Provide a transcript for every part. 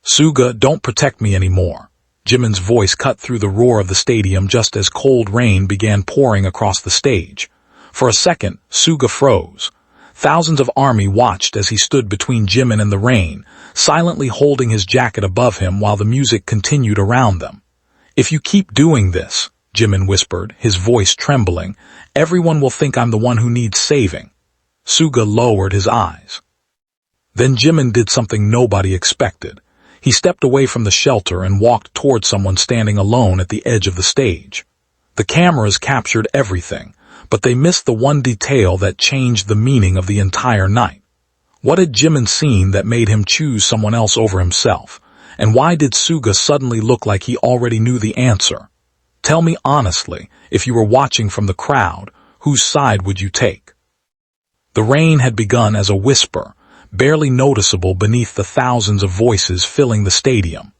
Suga, don't protect me anymore. Jimin's voice cut through the roar of the stadium just as cold rain began pouring across the stage. For a second, Suga froze. Thousands of army watched as he stood between Jimin and the rain, silently holding his jacket above him while the music continued around them. If you keep doing this, Jimin whispered, his voice trembling, everyone will think I'm the one who needs saving. Suga lowered his eyes. Then Jimin did something nobody expected. He stepped away from the shelter and walked toward someone standing alone at the edge of the stage. The cameras captured everything, but they missed the one detail that changed the meaning of the entire night. What had Jimin seen that made him choose someone else over himself? And why did Suga suddenly look like he already knew the answer? Tell me honestly, if you were watching from the crowd, whose side would you take? The rain had begun as a whisper, barely noticeable beneath the thousands of voices filling the stadium.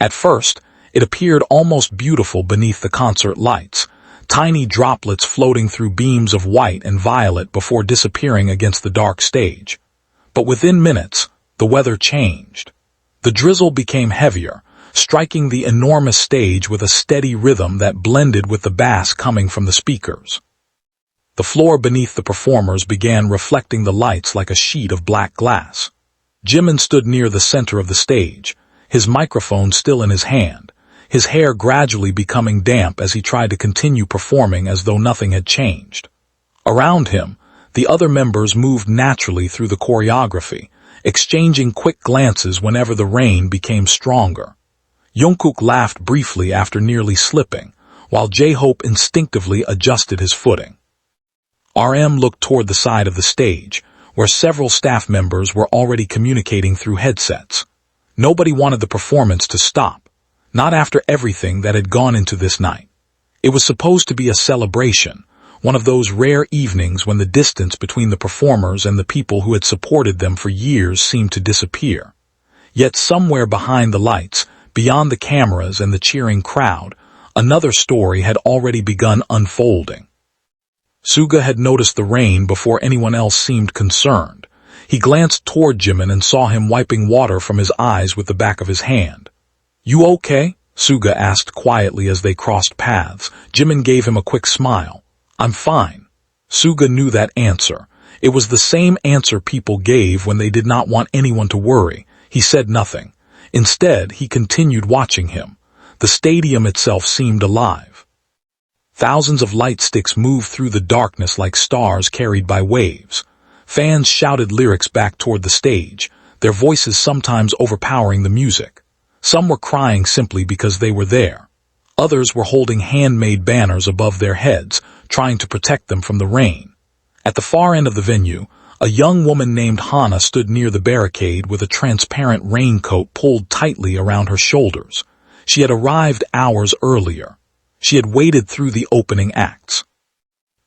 At first, it appeared almost beautiful beneath the concert lights, tiny droplets floating through beams of white and violet before disappearing against the dark stage. But within minutes, the weather changed. The drizzle became heavier, striking the enormous stage with a steady rhythm that blended with the bass coming from the speakers. The floor beneath the performers began reflecting the lights like a sheet of black glass. Jimin stood near the center of the stage, his microphone still in his hand, his hair gradually becoming damp as he tried to continue performing as though nothing had changed. Around him, the other members moved naturally through the choreography, exchanging quick glances whenever the rain became stronger. Jungkook laughed briefly after nearly slipping, while J-Hope instinctively adjusted his footing. RM looked toward the side of the stage, where several staff members were already communicating through headsets. Nobody wanted the performance to stop, not after everything that had gone into this night. It was supposed to be a celebration, one of those rare evenings when the distance between the performers and the people who had supported them for years seemed to disappear. Yet somewhere behind the lights, beyond the cameras and the cheering crowd, another story had already begun unfolding. Suga had noticed the rain before anyone else seemed concerned. He glanced toward Jimin and saw him wiping water from his eyes with the back of his hand. "You okay?" Suga asked quietly as they crossed paths. Jimin gave him a quick smile. "I'm fine." Suga knew that answer. It was the same answer people gave when they did not want anyone to worry. He said nothing. Instead, he continued watching him. The stadium itself seemed alive. Thousands of light sticks moved through the darkness like stars carried by waves. Fans shouted lyrics back toward the stage, their voices sometimes overpowering the music. Some were crying simply because they were there. Others were holding handmade banners above their heads, trying to protect them from the rain. At the far end of the venue, a young woman named Hana stood near the barricade with a transparent raincoat pulled tightly around her shoulders. She had arrived hours earlier. She had waited through the opening acts.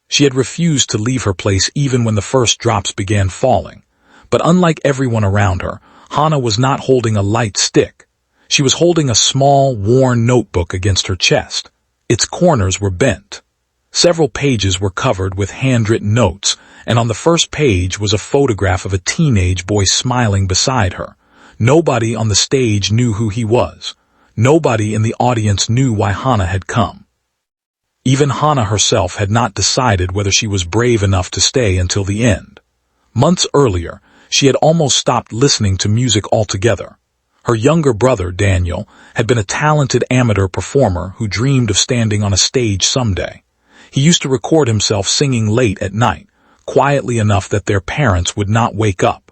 She had refused to leave her place even when the first drops began falling. But unlike everyone around her, Hana was not holding a light stick. She was holding a small, worn notebook against her chest. Its corners were bent. Several pages were covered with handwritten notes, and on the first page was a photograph of a teenage boy smiling beside her. Nobody on the stage knew who he was. Nobody in the audience knew why Hana had come. Even Hana herself had not decided whether she was brave enough to stay until the end. Months earlier, she had almost stopped listening to music altogether. Her younger brother, Daniel, had been a talented amateur performer who dreamed of standing on a stage someday. He used to record himself singing late at night, quietly enough that their parents would not wake up.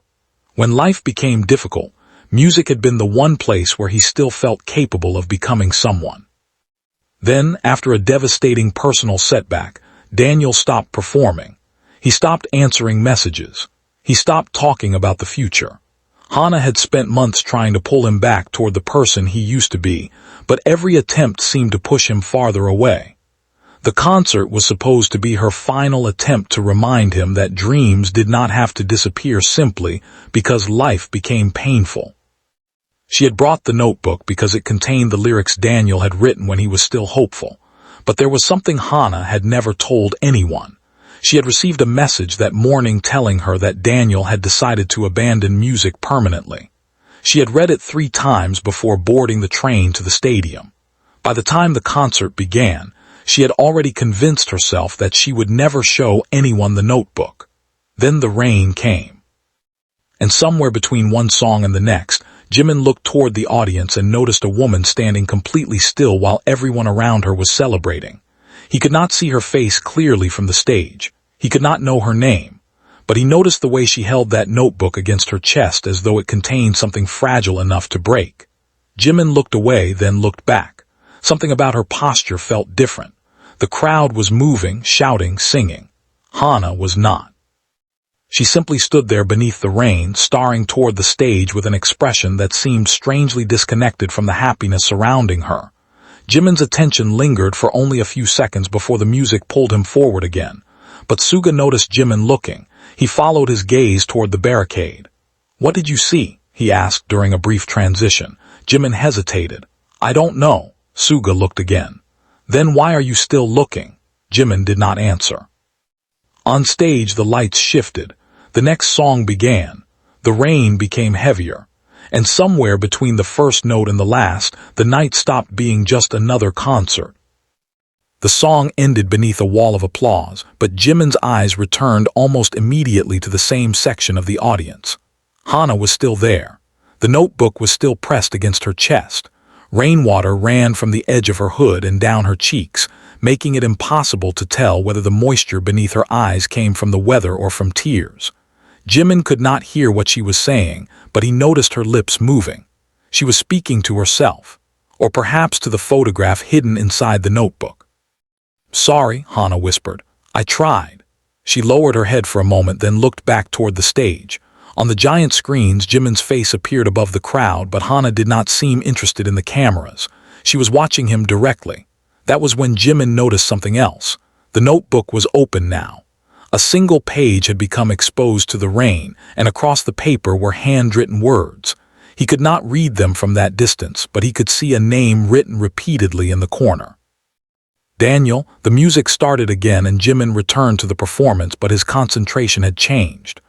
When life became difficult, music had been the one place where he still felt capable of becoming someone. Then, after a devastating personal setback, Daniel stopped performing. He stopped answering messages. He stopped talking about the future. Hana had spent months trying to pull him back toward the person he used to be, but every attempt seemed to push him farther away. The concert was supposed to be her final attempt to remind him that dreams did not have to disappear simply because life became painful. She had brought the notebook because it contained the lyrics Daniel had written when he was still hopeful. But there was something Hana had never told anyone. She had received a message that morning telling her that Daniel had decided to abandon music permanently. She had read it 3 times before boarding the train to the stadium. By the time the concert began, she had already convinced herself that she would never show anyone the notebook. Then the rain came. And somewhere between one song and the next, Jimin looked toward the audience and noticed a woman standing completely still while everyone around her was celebrating. He could not see her face clearly from the stage. He could not know her name. But he noticed the way she held that notebook against her chest as though it contained something fragile enough to break. Jimin looked away, then looked back. Something about her posture felt different. The crowd was moving, shouting, singing. Hana was not. She simply stood there beneath the rain, staring toward the stage with an expression that seemed strangely disconnected from the happiness surrounding her. Jimin's attention lingered for only a few seconds before the music pulled him forward again. But Suga noticed Jimin looking. He followed his gaze toward the barricade. "What did you see?" he asked during a brief transition. Jimin hesitated. "I don't know." Suga looked again. "Then why are you still looking?" Jimin did not answer. On stage, the lights shifted. The next song began. The rain became heavier. And somewhere between the first note and the last, the night stopped being just another concert. The song ended beneath a wall of applause, but Jimin's eyes returned almost immediately to the same section of the audience. Hana was still there. The notebook was still pressed against her chest. Rainwater ran from the edge of her hood and down her cheeks, making it impossible to tell whether the moisture beneath her eyes came from the weather or from tears. Jimin could not hear what she was saying, but he noticed her lips moving. She was speaking to herself, or perhaps to the photograph hidden inside the notebook. "Sorry," Hana whispered. "I tried." She lowered her head for a moment, then looked back toward the stage. On the giant screens, Jimin's face appeared above the crowd, but Hana did not seem interested in the cameras. She was watching him directly. That was when Jimin noticed something else. The notebook was open now. A single page had become exposed to the rain, and across the paper were handwritten words. He could not read them from that distance, but he could see a name written repeatedly in the corner. Daniel. The music started again and Jimin returned to the performance, but his concentration had changed.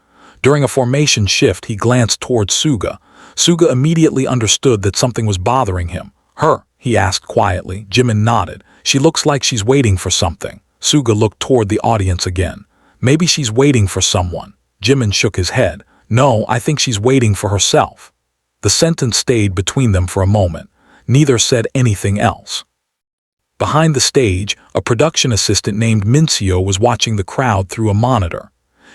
During a formation shift, he glanced towards Suga. Suga immediately understood that something was bothering him. "Her?" he asked quietly. Jimin nodded. "She looks like she's waiting for something." Suga looked toward the audience again. "Maybe she's waiting for someone." Jimin shook his head. "No, I think she's waiting for herself." The sentence stayed between them for a moment. Neither said anything else. Behind the stage, a production assistant named Mincio was watching the crowd through a monitor.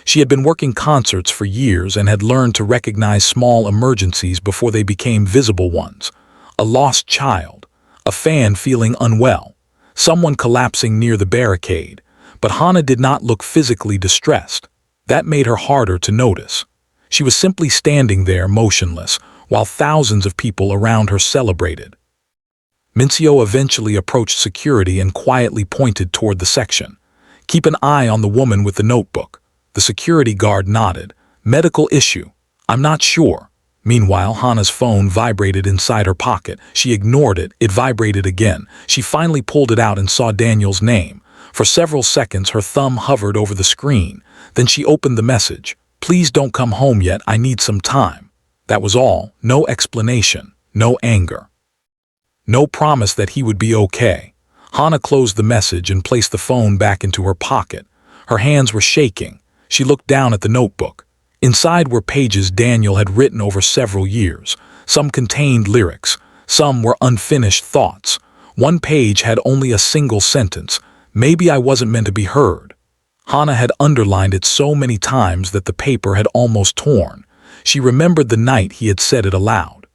She had been working concerts for years and had learned to recognize small emergencies before they became visible ones. A lost child, a fan feeling unwell, someone collapsing near the barricade. But Hana did not look physically distressed. That made her harder to notice. She was simply standing there motionless, while thousands of people around her celebrated. Mincio eventually approached security and quietly pointed toward the section. "Keep an eye on the woman with the notebook." The security guard nodded. "Medical issue?" "I'm not sure." Meanwhile, Hana's phone vibrated inside her pocket. She ignored it. It vibrated again. She finally pulled it out and saw Daniel's name. For several seconds, her thumb hovered over the screen. Then she opened the message. "Please don't come home yet. I need some time." That was all. No explanation. No anger. No promise that he would be okay. Hana closed the message and placed the phone back into her pocket. Her hands were shaking. She looked down at the notebook. Inside were pages Daniel had written over several years. Some contained lyrics. Some were unfinished thoughts. One page had only a single sentence. "Maybe I wasn't meant to be heard." Hana had underlined it so many times that the paper had almost torn. She remembered the night he had said it aloud.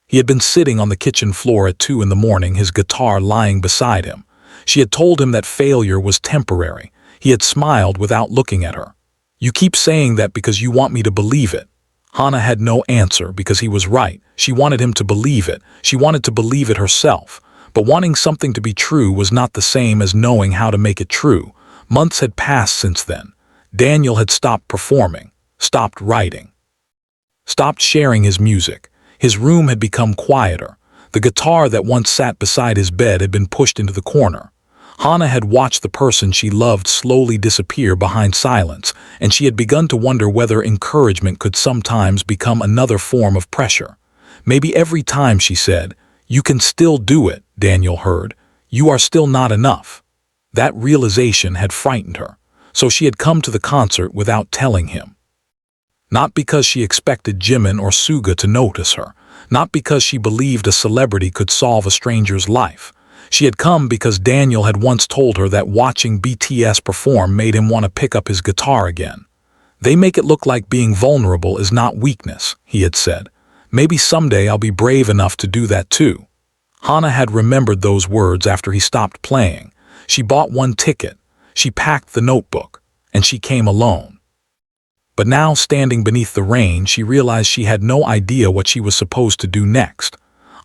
He had been sitting on the kitchen floor at 2 in the morning, his guitar lying beside him. She had told him that failure was temporary. He had smiled without looking at her. "You keep saying that because you want me to believe it." Hana had no answer because he was right. She wanted him to believe it. She wanted to believe it herself. But wanting something to be true was not the same as knowing how to make it true. Months had passed since then. Daniel had stopped performing, stopped writing, stopped sharing his music. His room had become quieter. The guitar that once sat beside his bed had been pushed into the corner. Hana had watched the person she loved slowly disappear behind silence, and she had begun to wonder whether encouragement could sometimes become another form of pressure. Maybe every time, she said. You can still do it, Daniel heard. You are still not enough. That realization had frightened her, so she had come to the concert without telling him. Not because she expected Jimin or Suga to notice her, not because she believed a celebrity could solve a stranger's life. She had come because Daniel had once told her that watching BTS perform made him want to pick up his guitar again. They make it look like being vulnerable is not weakness, he had said. Maybe someday I'll be brave enough to do that too. Hana had remembered those words after he stopped playing. She bought one ticket, she packed the notebook, and she came alone. But now, standing beneath the rain, she realized she had no idea what she was supposed to do next.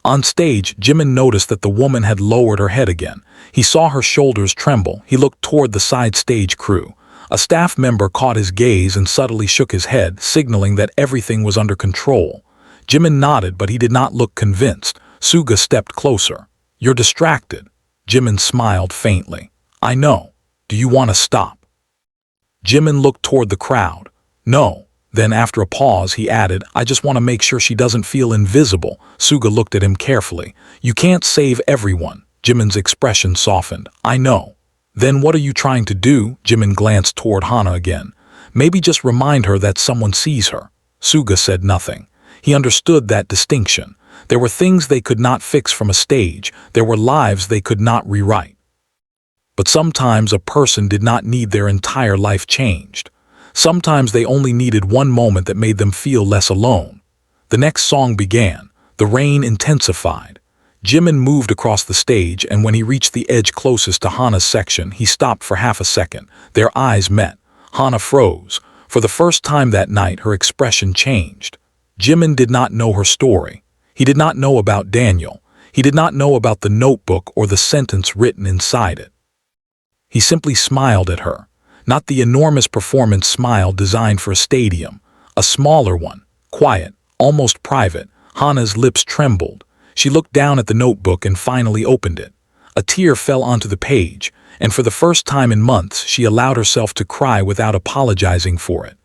On stage, Jimin noticed that the woman had lowered her head again. He saw her shoulders tremble. He looked toward the side stage crew. A staff member caught his gaze and subtly shook his head, signaling that everything was under control. Jimin nodded, but he did not look convinced. Suga stepped closer. You're distracted. Jimin smiled faintly. I know. Do you want to stop? Jimin looked toward the crowd. No. Then, after a pause, he added, I just want to make sure she doesn't feel invisible. Suga looked at him carefully. You can't save everyone. Jimin's expression softened. I know. Then what are you trying to do? Jimin glanced toward Hana again. Maybe just remind her that someone sees her. Suga said nothing. He understood that distinction. There were things they could not fix from a stage. There were lives they could not rewrite. But sometimes a person did not need their entire life changed. Sometimes they only needed one moment that made them feel less alone. The next song began. The rain intensified. Jimin moved across the stage, and when he reached the edge closest to Hana's section, he stopped for half a second. Their eyes met. Hana froze. For the first time that night, her expression changed. Jimin did not know her story. He did not know about Daniel. He did not know about the notebook or the sentence written inside it. He simply smiled at her. Not the enormous performance smile designed for a stadium. A smaller one, quiet, almost private. Hana's lips trembled. She looked down at the notebook and finally opened it. A tear fell onto the page, and for the first time in months, she allowed herself to cry without apologizing for it.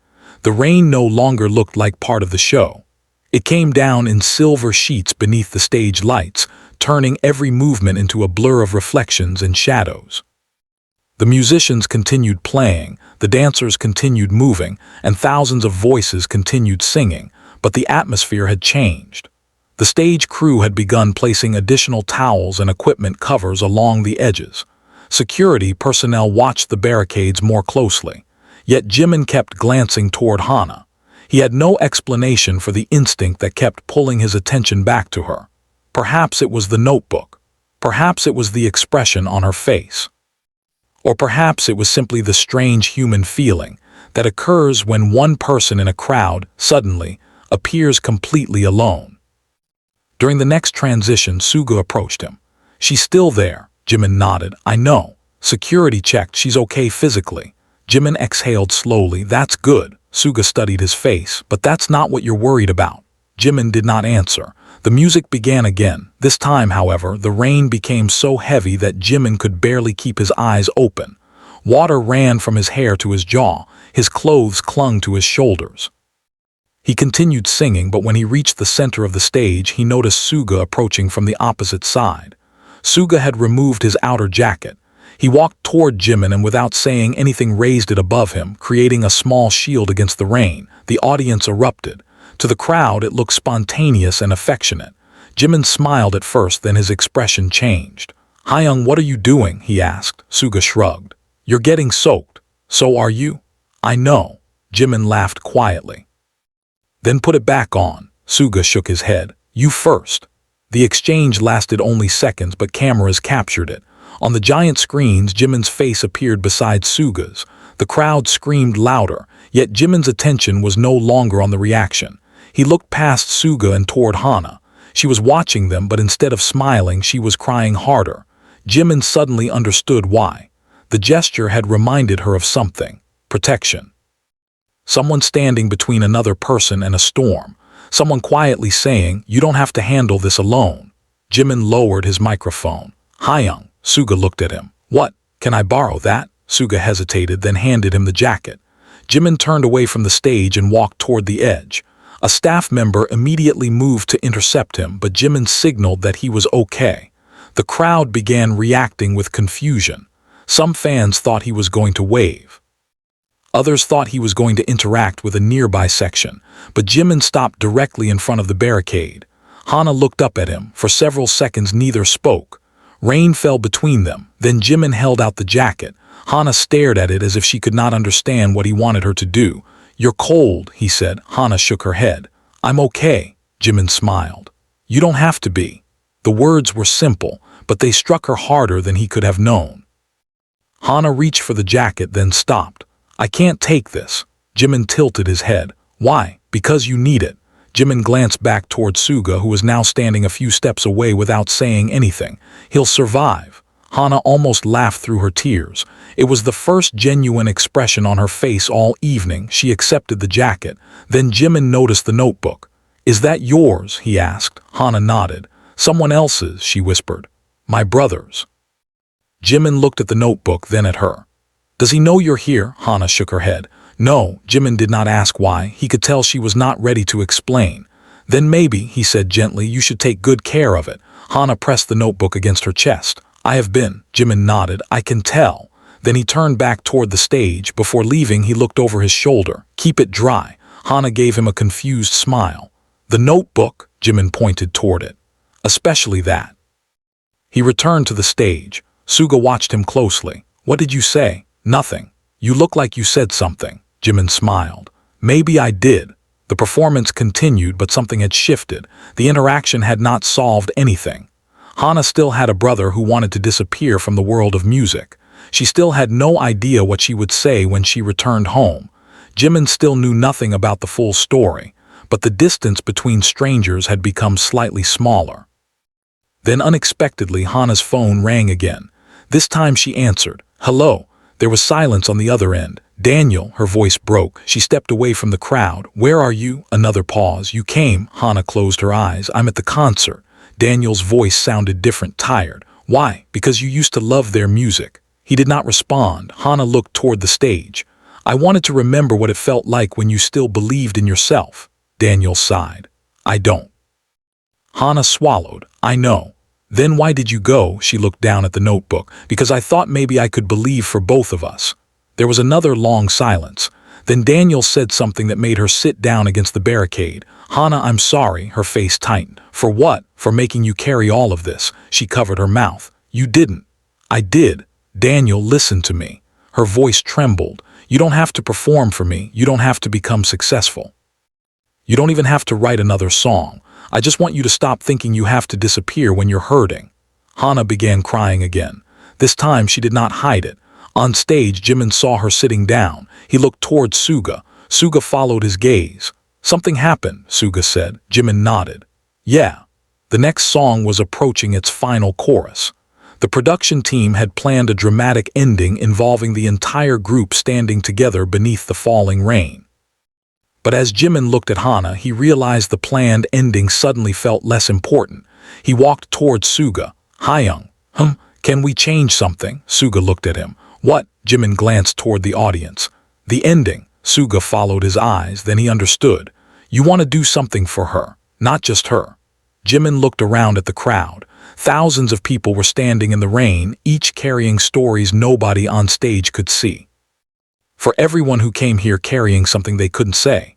The rain no longer looked like part of the show. It came down in silver sheets beneath the stage lights, turning every movement into a blur of reflections and shadows. The musicians continued playing, the dancers continued moving, and thousands of voices continued singing, but the atmosphere had changed. The stage crew had begun placing additional towels and equipment covers along the edges. Security personnel watched the barricades more closely. Yet Jimin kept glancing toward Hana. He had no explanation for the instinct that kept pulling his attention back to her. Perhaps it was the notebook. Perhaps it was the expression on her face. Or perhaps it was simply the strange human feeling that occurs when one person in a crowd suddenly appears completely alone. During the next transition, Suga approached him. She's still there. Jimin nodded. I know. Security checked. She's okay physically. Jimin exhaled slowly. That's good. Suga studied his face. But that's not what you're worried about. Jimin did not answer. The music began again. This time, however, the rain became so heavy that Jimin could barely keep his eyes open. Water ran from his hair to his jaw. His clothes clung to his shoulders. He continued singing, but when he reached the center of the stage, he noticed Suga approaching from the opposite side. Suga had removed his outer jacket. He walked toward Jimin and without saying anything raised it above him, creating a small shield against the rain. The audience erupted. To the crowd, it looked spontaneous and affectionate. Jimin smiled at first, then his expression changed. Hyung, what are you doing? He asked. Suga shrugged. You're getting soaked. So are you? I know. Jimin laughed quietly. Then put it back on. Suga shook his head. You first. The exchange lasted only seconds, but cameras captured it. On the giant screens, Jimin's face appeared beside Suga's. The crowd screamed louder, yet Jimin's attention was no longer on the reaction. He looked past Suga and toward Hana. She was watching them, but instead of smiling, she was crying harder. Jimin suddenly understood why. The gesture had reminded her of something. Protection. Someone standing between another person and a storm. Someone quietly saying, you don't have to handle this alone. Jimin lowered his microphone. Hyung. Suga looked at him. What? Can I borrow that? Suga hesitated, then handed him the jacket. Jimin turned away from the stage and walked toward the edge. A staff member immediately moved to intercept him, but Jimin signaled that he was okay. The crowd began reacting with confusion. Some fans thought he was going to wave. Others thought he was going to interact with a nearby section, but Jimin stopped directly in front of the barricade. Hana looked up at him. For several seconds neither spoke. Rain fell between them. Then Jimin held out the jacket. Hana stared at it as if she could not understand what he wanted her to do. "You're cold," he said. Hana shook her head. "I'm okay," Jimin smiled. "You don't have to be." The words were simple, but they struck her harder than he could have known. Hana reached for the jacket, then stopped. "I can't take this." Jimin tilted his head. "Why?" "Because you need it." Jimin glanced back toward Suga, who was now standing a few steps away without saying anything. "He'll survive." Hana almost laughed through her tears. It was the first genuine expression on her face all evening. She accepted the jacket. Then Jimin noticed the notebook. "Is that yours?" he asked. Hana nodded. "Someone else's," she whispered. "My brother's." Jimin looked at the notebook, then at her. "Does he know you're here?" Hana shook her head. "No." Jimin did not ask why. He could tell she was not ready to explain. "Then maybe," he said gently, "you should take good care of it." Hana pressed the notebook against her chest. "I have been." Jimin nodded. "I can tell." Then he turned back toward the stage. Before leaving, he looked over his shoulder. "Keep it dry." Hana gave him a confused smile. "The notebook?" Jimin pointed toward it. "Especially that." He returned to the stage. Suga watched him closely. "What did you say?" "Nothing." "You look like you said something." Jimin smiled. "Maybe I did." The performance continued, but something had shifted. The interaction had not solved anything. Hana still had a brother who wanted to disappear from the world of music. She still had no idea what she would say when she returned home. Jimin still knew nothing about the full story, but the distance between strangers had become slightly smaller. Then unexpectedly Hana's phone rang again. This time she answered. "Hello." There was silence on the other end. "Daniel," her voice broke. She stepped away from the crowd. "Where are you?" Another pause. "You came." Hana closed her eyes. "I'm at the concert." Daniel's voice sounded different, tired. "Why?" "Because you used to love their music." He did not respond. Hana looked toward the stage. "I wanted to remember what it felt like when you still believed in yourself." Daniel sighed. "I don't." Hana swallowed. "I know." "Then why did you go?" She looked down at the notebook. "Because I thought maybe I could believe for both of us." There was another long silence. Then Daniel said something that made her sit down against the barricade. "Hana, I'm sorry." Her face tightened. "For what?" "For making you carry all of this." She covered her mouth. "You didn't." "I did." "Daniel, listen to me." Her voice trembled. "You don't have to perform for me. You don't have to become successful. You don't even have to write another song. I just want you to stop thinking you have to disappear when you're hurting." Hana began crying again. This time she did not hide it. On stage, Jimin saw her sitting down. He looked towards Suga. Suga followed his gaze. "Something happened," Suga said. Jimin nodded. "Yeah." The next song was approaching its final chorus. The production team had planned a dramatic ending involving the entire group standing together beneath the falling rain. But as Jimin looked at Hana, he realized the planned ending suddenly felt less important. He walked towards Suga. "Hyung." Can we change something?" Suga looked at him. "What?" Jimin glanced toward the audience. "The ending." Suga followed his eyes, then he understood. "You want to do something for her, not just her." Jimin looked around at the crowd. Thousands of people were standing in the rain, each carrying stories nobody on stage could see. For everyone who came here carrying something they couldn't say.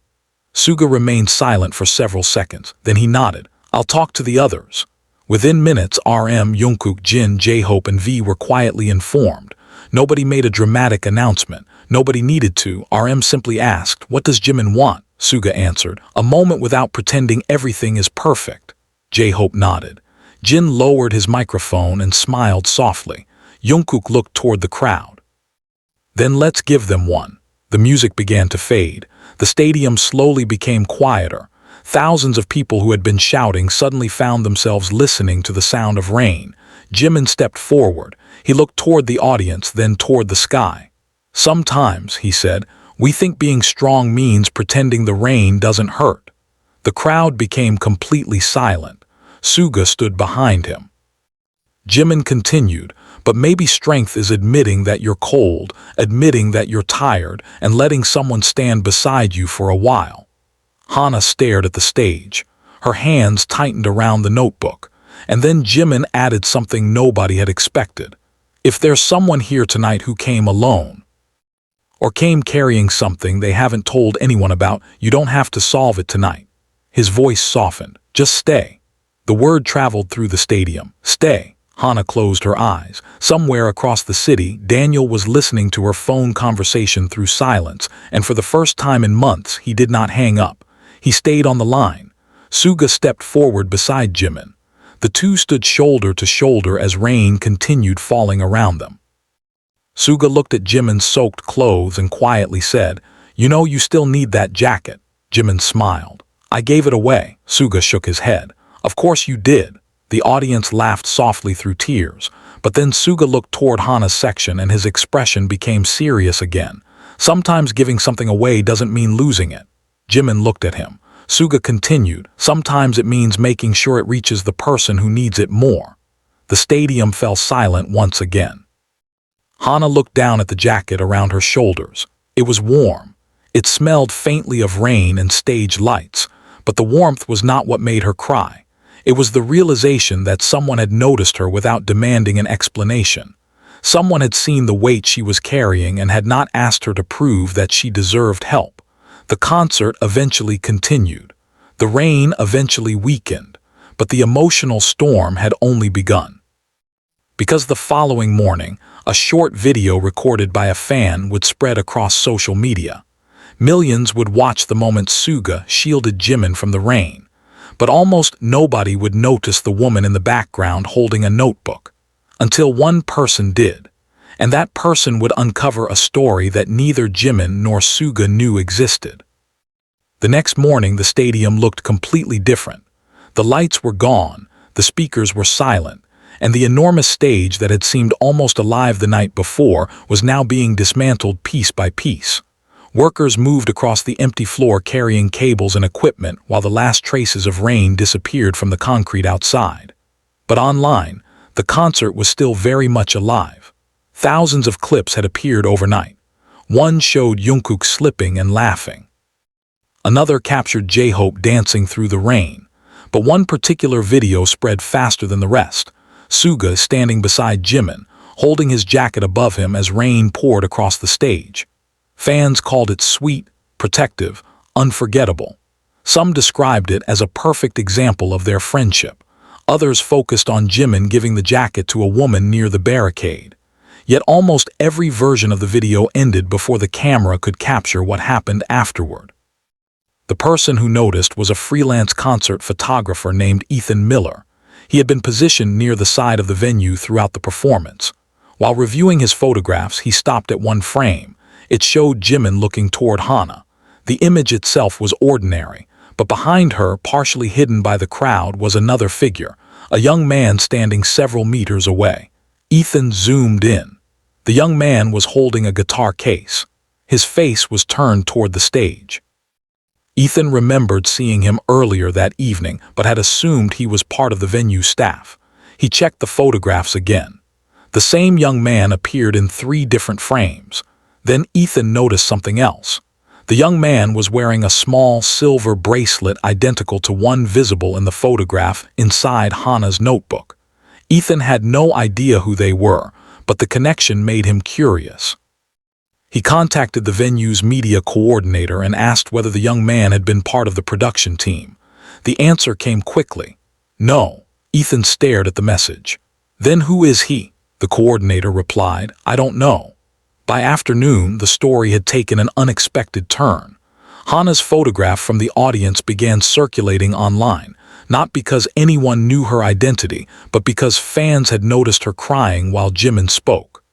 Suga remained silent for several seconds. Then he nodded. "I'll talk to the others." Within minutes, RM, Jungkook, Jin, J-Hope, and V were quietly informed. Nobody made a dramatic announcement. Nobody needed to. RM simply asked, "What does Jimin want?" Suga answered, "A moment without pretending everything is perfect." J-Hope nodded. Jin lowered his microphone and smiled softly. Jungkook looked toward the crowd. "Then let's give them one." The music began to fade. The stadium slowly became quieter. Thousands of people who had been shouting suddenly found themselves listening to the sound of rain. Jimin stepped forward. He looked toward the audience, then toward the sky. "Sometimes," he said, "we think being strong means pretending the rain doesn't hurt." The crowd became completely silent. Suga stood behind him. Jimin continued, "But maybe strength is admitting that you're cold, admitting that you're tired, and letting someone stand beside you for a while." Hana stared at the stage. Her hands tightened around the notebook. And then Jimin added something nobody had expected. If there's someone here tonight who came alone, or came carrying something they haven't told anyone about, you don't have to solve it tonight. His voice softened. Just stay. The word traveled through the stadium. Stay. Hana closed her eyes. Somewhere across the city, Daniel was listening to her phone conversation through silence, and for the first time in months, he did not hang up. He stayed on the line. Suga stepped forward beside Jimin. The two stood shoulder to shoulder as rain continued falling around them. Suga looked at Jimin's soaked clothes and quietly said, "You know you still need that jacket." Jimin smiled. "I gave it away." Suga shook his head. "Of course you did." The audience laughed softly through tears, but then Suga looked toward Hana's section and his expression became serious again. Sometimes giving something away doesn't mean losing it. Jimin looked at him. Suga continued, "Sometimes it means making sure it reaches the person who needs it more." The stadium fell silent once again. Hana looked down at the jacket around her shoulders. It was warm. It smelled faintly of rain and stage lights, but the warmth was not what made her cry. It was the realization that someone had noticed her without demanding an explanation. Someone had seen the weight she was carrying and had not asked her to prove that she deserved help. The concert eventually continued. The rain eventually weakened, but the emotional storm had only begun. Because the following morning, a short video recorded by a fan would spread across social media. Millions would watch the moment Suga shielded Jimin from the rain, but almost nobody would notice the woman in the background holding a notebook, until one person did, and that person would uncover a story that neither Jimin nor Suga knew existed. The next morning, the stadium looked completely different. The lights were gone, the speakers were silent, and the enormous stage that had seemed almost alive the night before was now being dismantled piece by piece. Workers moved across the empty floor carrying cables and equipment while the last traces of rain disappeared from the concrete outside. But online, the concert was still very much alive. Thousands of clips had appeared overnight. One showed Jungkook slipping and laughing. Another captured J-Hope dancing through the rain. But one particular video spread faster than the rest. Suga standing beside Jimin, holding his jacket above him as rain poured across the stage. Fans called it sweet, protective, unforgettable. Some described it as a perfect example of their friendship. Others focused on Jimin giving the jacket to a woman near the barricade. Yet almost every version of the video ended before the camera could capture what happened afterward. The person who noticed was a freelance concert photographer named Ethan Miller. He had been positioned near the side of the venue throughout the performance. While reviewing his photographs, he stopped at one frame. It showed Jimin looking toward Hana. The image itself was ordinary, but behind her, partially hidden by the crowd, was another figure, a young man standing several meters away. Ethan zoomed in. The young man was holding a guitar case. His face was turned toward the stage. Ethan remembered seeing him earlier that evening, but had assumed he was part of the venue staff. He checked the photographs again. The same young man appeared in 3 different frames. Then Ethan noticed something else. The young man was wearing a small silver bracelet identical to one visible in the photograph inside Hana's notebook. Ethan had no idea who they were, but the connection made him curious. He contacted the venue's media coordinator and asked whether the young man had been part of the production team. The answer came quickly. No. Ethan stared at the message. Then who is he? The coordinator replied, I don't know. By afternoon, the story had taken an unexpected turn. Hana's photograph from the audience began circulating online, not because anyone knew her identity, but because fans had noticed her crying while Jimin spoke.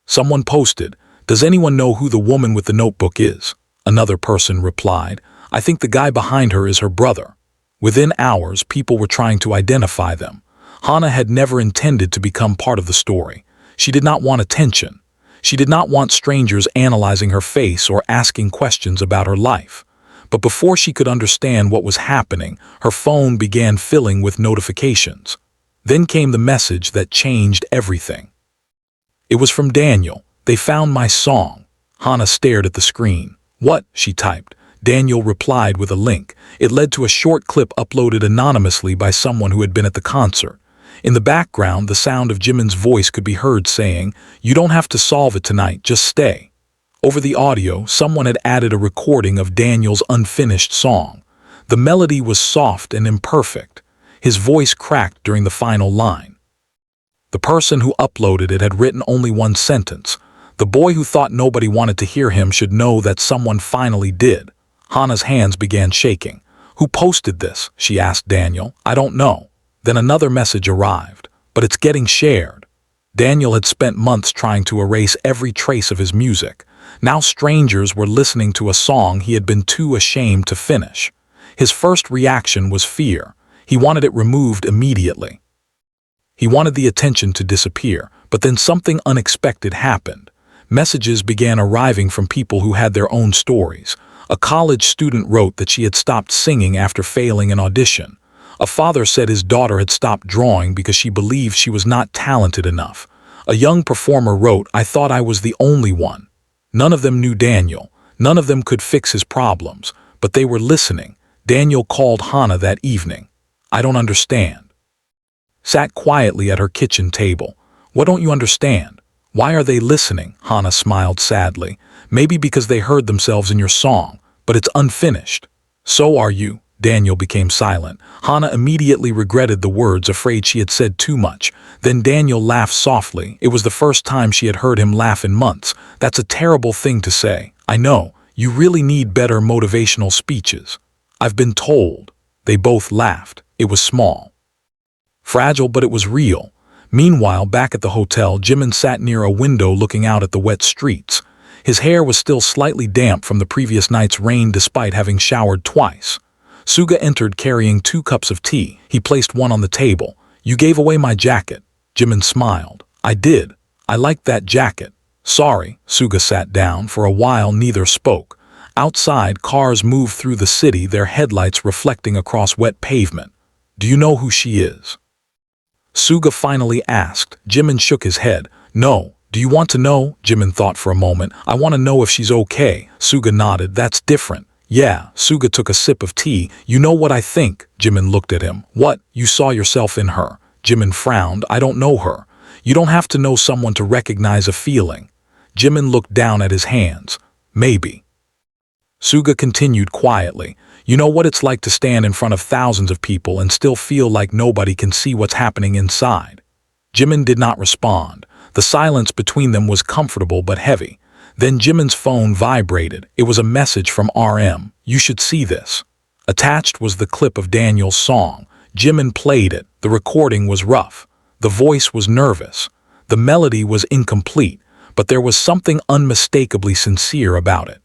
Someone posted, "Does anyone know who the woman with the notebook is?" Another person replied, "I think the guy behind her is her brother." Within hours, people were trying to identify them. Hana had never intended to become part of the story. She did not want attention. She did not want strangers analyzing her face or asking questions about her life. But before she could understand what was happening, her phone began filling with notifications. Then came the message that changed everything. It was from Daniel. "They found my song." Hana stared at the screen. "What?" she typed. Daniel replied with a link. It led to a short clip uploaded anonymously by someone who had been at the concert. In the background, the sound of Jimin's voice could be heard saying, "You don't have to solve it tonight, just stay." Over the audio, someone had added a recording of Daniel's unfinished song. The melody was soft and imperfect. His voice cracked during the final line. The person who uploaded it had written only one sentence. The boy who thought nobody wanted to hear him should know that someone finally did. Hana's hands began shaking. "Who posted this?" she asked Daniel. "I don't know." Then another message arrived. "But it's getting shared." Daniel had spent months trying to erase every trace of his music. Now strangers were listening to a song he had been too ashamed to finish. His first reaction was fear. He wanted it removed immediately. He wanted the attention to disappear, but then something unexpected happened. Messages began arriving from people who had their own stories. A college student wrote that she had stopped singing after failing an audition. A father said his daughter had stopped drawing because she believed she was not talented enough. A young performer wrote, "I thought I was the only one." None of them knew Daniel. None of them could fix his problems, but they were listening. Daniel called Hana that evening. "I don't understand." Sat quietly at her kitchen table. "What don't you understand? Why are they listening?" Hana smiled sadly. "Maybe because they heard themselves in your song, but it's unfinished." "So are you." Daniel became silent. Hana immediately regretted the words, afraid she had said too much. Then Daniel laughed softly. It was the first time she had heard him laugh in months. "That's a terrible thing to say. I know. You really need better motivational speeches." "I've been told." They both laughed. It was small, fragile, but it was real. Meanwhile, back at the hotel, Jimin sat near a window looking out at the wet streets. His hair was still slightly damp from the previous night's rain despite having showered twice. Suga entered carrying 2 cups of tea. He placed one on the table. "You gave away my jacket." Jimin smiled. "I did. I liked that jacket." "Sorry." Suga sat down. For a while neither spoke. Outside, cars moved through the city, their headlights reflecting across wet pavement. "Do you know who she is?" Suga finally asked. Jimin shook his head. "No." "Do you want to know?" Jimin thought for a moment. "I want to know if she's okay." Suga nodded. "That's different." "Yeah." Suga took a sip of tea. "You know what I think?" Jimin looked at him. "What?" "You saw yourself in her." Jimin frowned. "I don't know her." "You don't have to know someone to recognize a feeling." Jimin looked down at his hands. "Maybe." Suga continued quietly. "You know what it's like to stand in front of thousands of people and still feel like nobody can see what's happening inside." Jimin did not respond. The silence between them was comfortable but heavy. Then Jimin's phone vibrated. It was a message from RM. "You should see this." Attached was the clip of Daniel's song. Jimin played it. The recording was rough. The voice was nervous. The melody was incomplete, but there was something unmistakably sincere about it.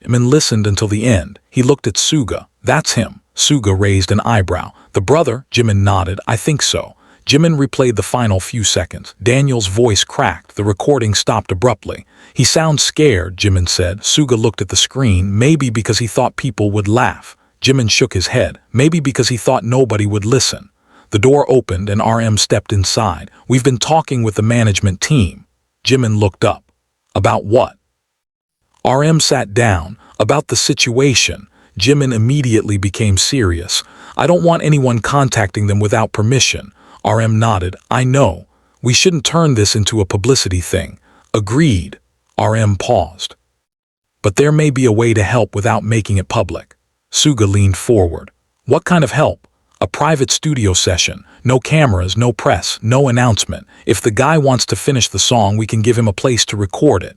Jimin listened until the end. He looked at Suga. "That's him." Suga raised an eyebrow. "The brother?" Jimin nodded. "I think so." Jimin replayed the final few seconds. Daniel's voice cracked. The recording stopped abruptly. "He sounds scared," Jimin said. Suga looked at the screen. "Maybe because he thought people would laugh." Jimin shook his head. "Maybe because he thought nobody would listen." The door opened and RM stepped inside. "We've been talking with the management team." Jimin looked up. "About what?" RM sat down. "About the situation." Jimin immediately became serious. "I don't want anyone contacting them without permission." RM nodded. "I know. We shouldn't turn this into a publicity thing." "Agreed." RM paused. "But there may be a way to help without making it public." Suga leaned forward. "What kind of help?" "A private studio session. No cameras, no press, no announcement. If the guy wants to finish the song, we can give him a place to record it."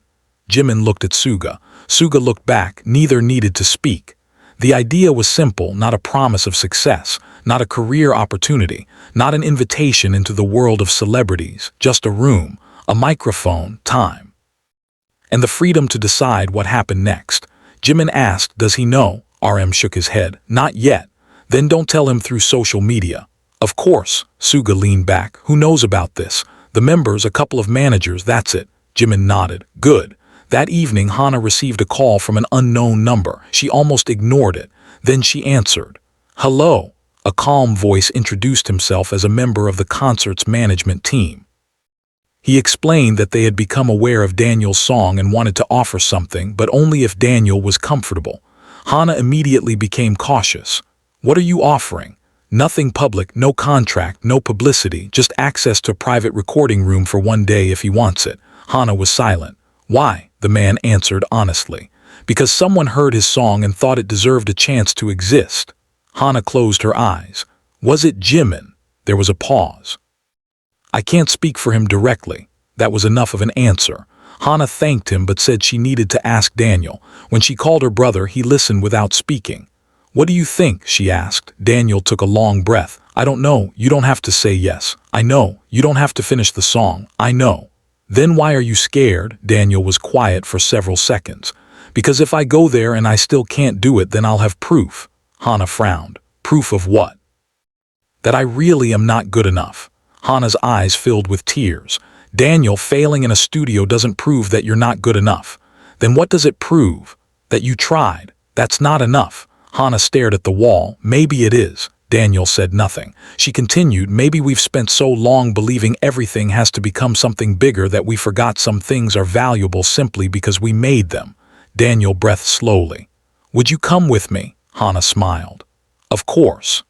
Jimin looked at Suga. Suga looked back. Neither needed to speak. The idea was simple, not a promise of success, not a career opportunity, not an invitation into the world of celebrities, just a room, a microphone, time, and the freedom to decide what happened next. Jimin asked, "Does he know?" RM shook his head. "Not yet." "Then don't tell him through social media." "Of course." Suga leaned back. "Who knows about this?" "The members, a couple of managers, that's it." Jimin nodded. "Good." That evening, Hana received a call from an unknown number. She almost ignored it. Then she answered. "Hello." A calm voice introduced himself as a member of the concert's management team. He explained that they had become aware of Daniel's song and wanted to offer something, but only if Daniel was comfortable. Hana immediately became cautious. What are you offering? Nothing public, no contract, no publicity, just access to a private recording room for one day if he wants it. Hana was silent. Why? The man answered honestly. Because someone heard his song and thought it deserved a chance to exist. Hana closed her eyes. Was it Jimin? There was a pause. I can't speak for him directly. That was enough of an answer. Hana thanked him but said she needed to ask Daniel. When she called her brother, he listened without speaking. What do you think? She asked. Daniel took a long breath. I don't know. You don't have to say yes. I know. You don't have to finish the song. I know. Then why are you scared? Daniel was quiet for several seconds. Because if I go there and I still can't do it, then I'll have proof. Hana frowned. Proof of what? That I really am not good enough. Hana's eyes filled with tears. Daniel, failing in a studio doesn't prove that you're not good enough. Then what does it prove? That you tried. That's not enough. Hana stared at the wall. Maybe it is. Daniel said nothing. She continued, maybe we've spent so long believing everything has to become something bigger that we forgot some things are valuable simply because we made them. Daniel breathed slowly. Would you come with me? Hana smiled. Of course.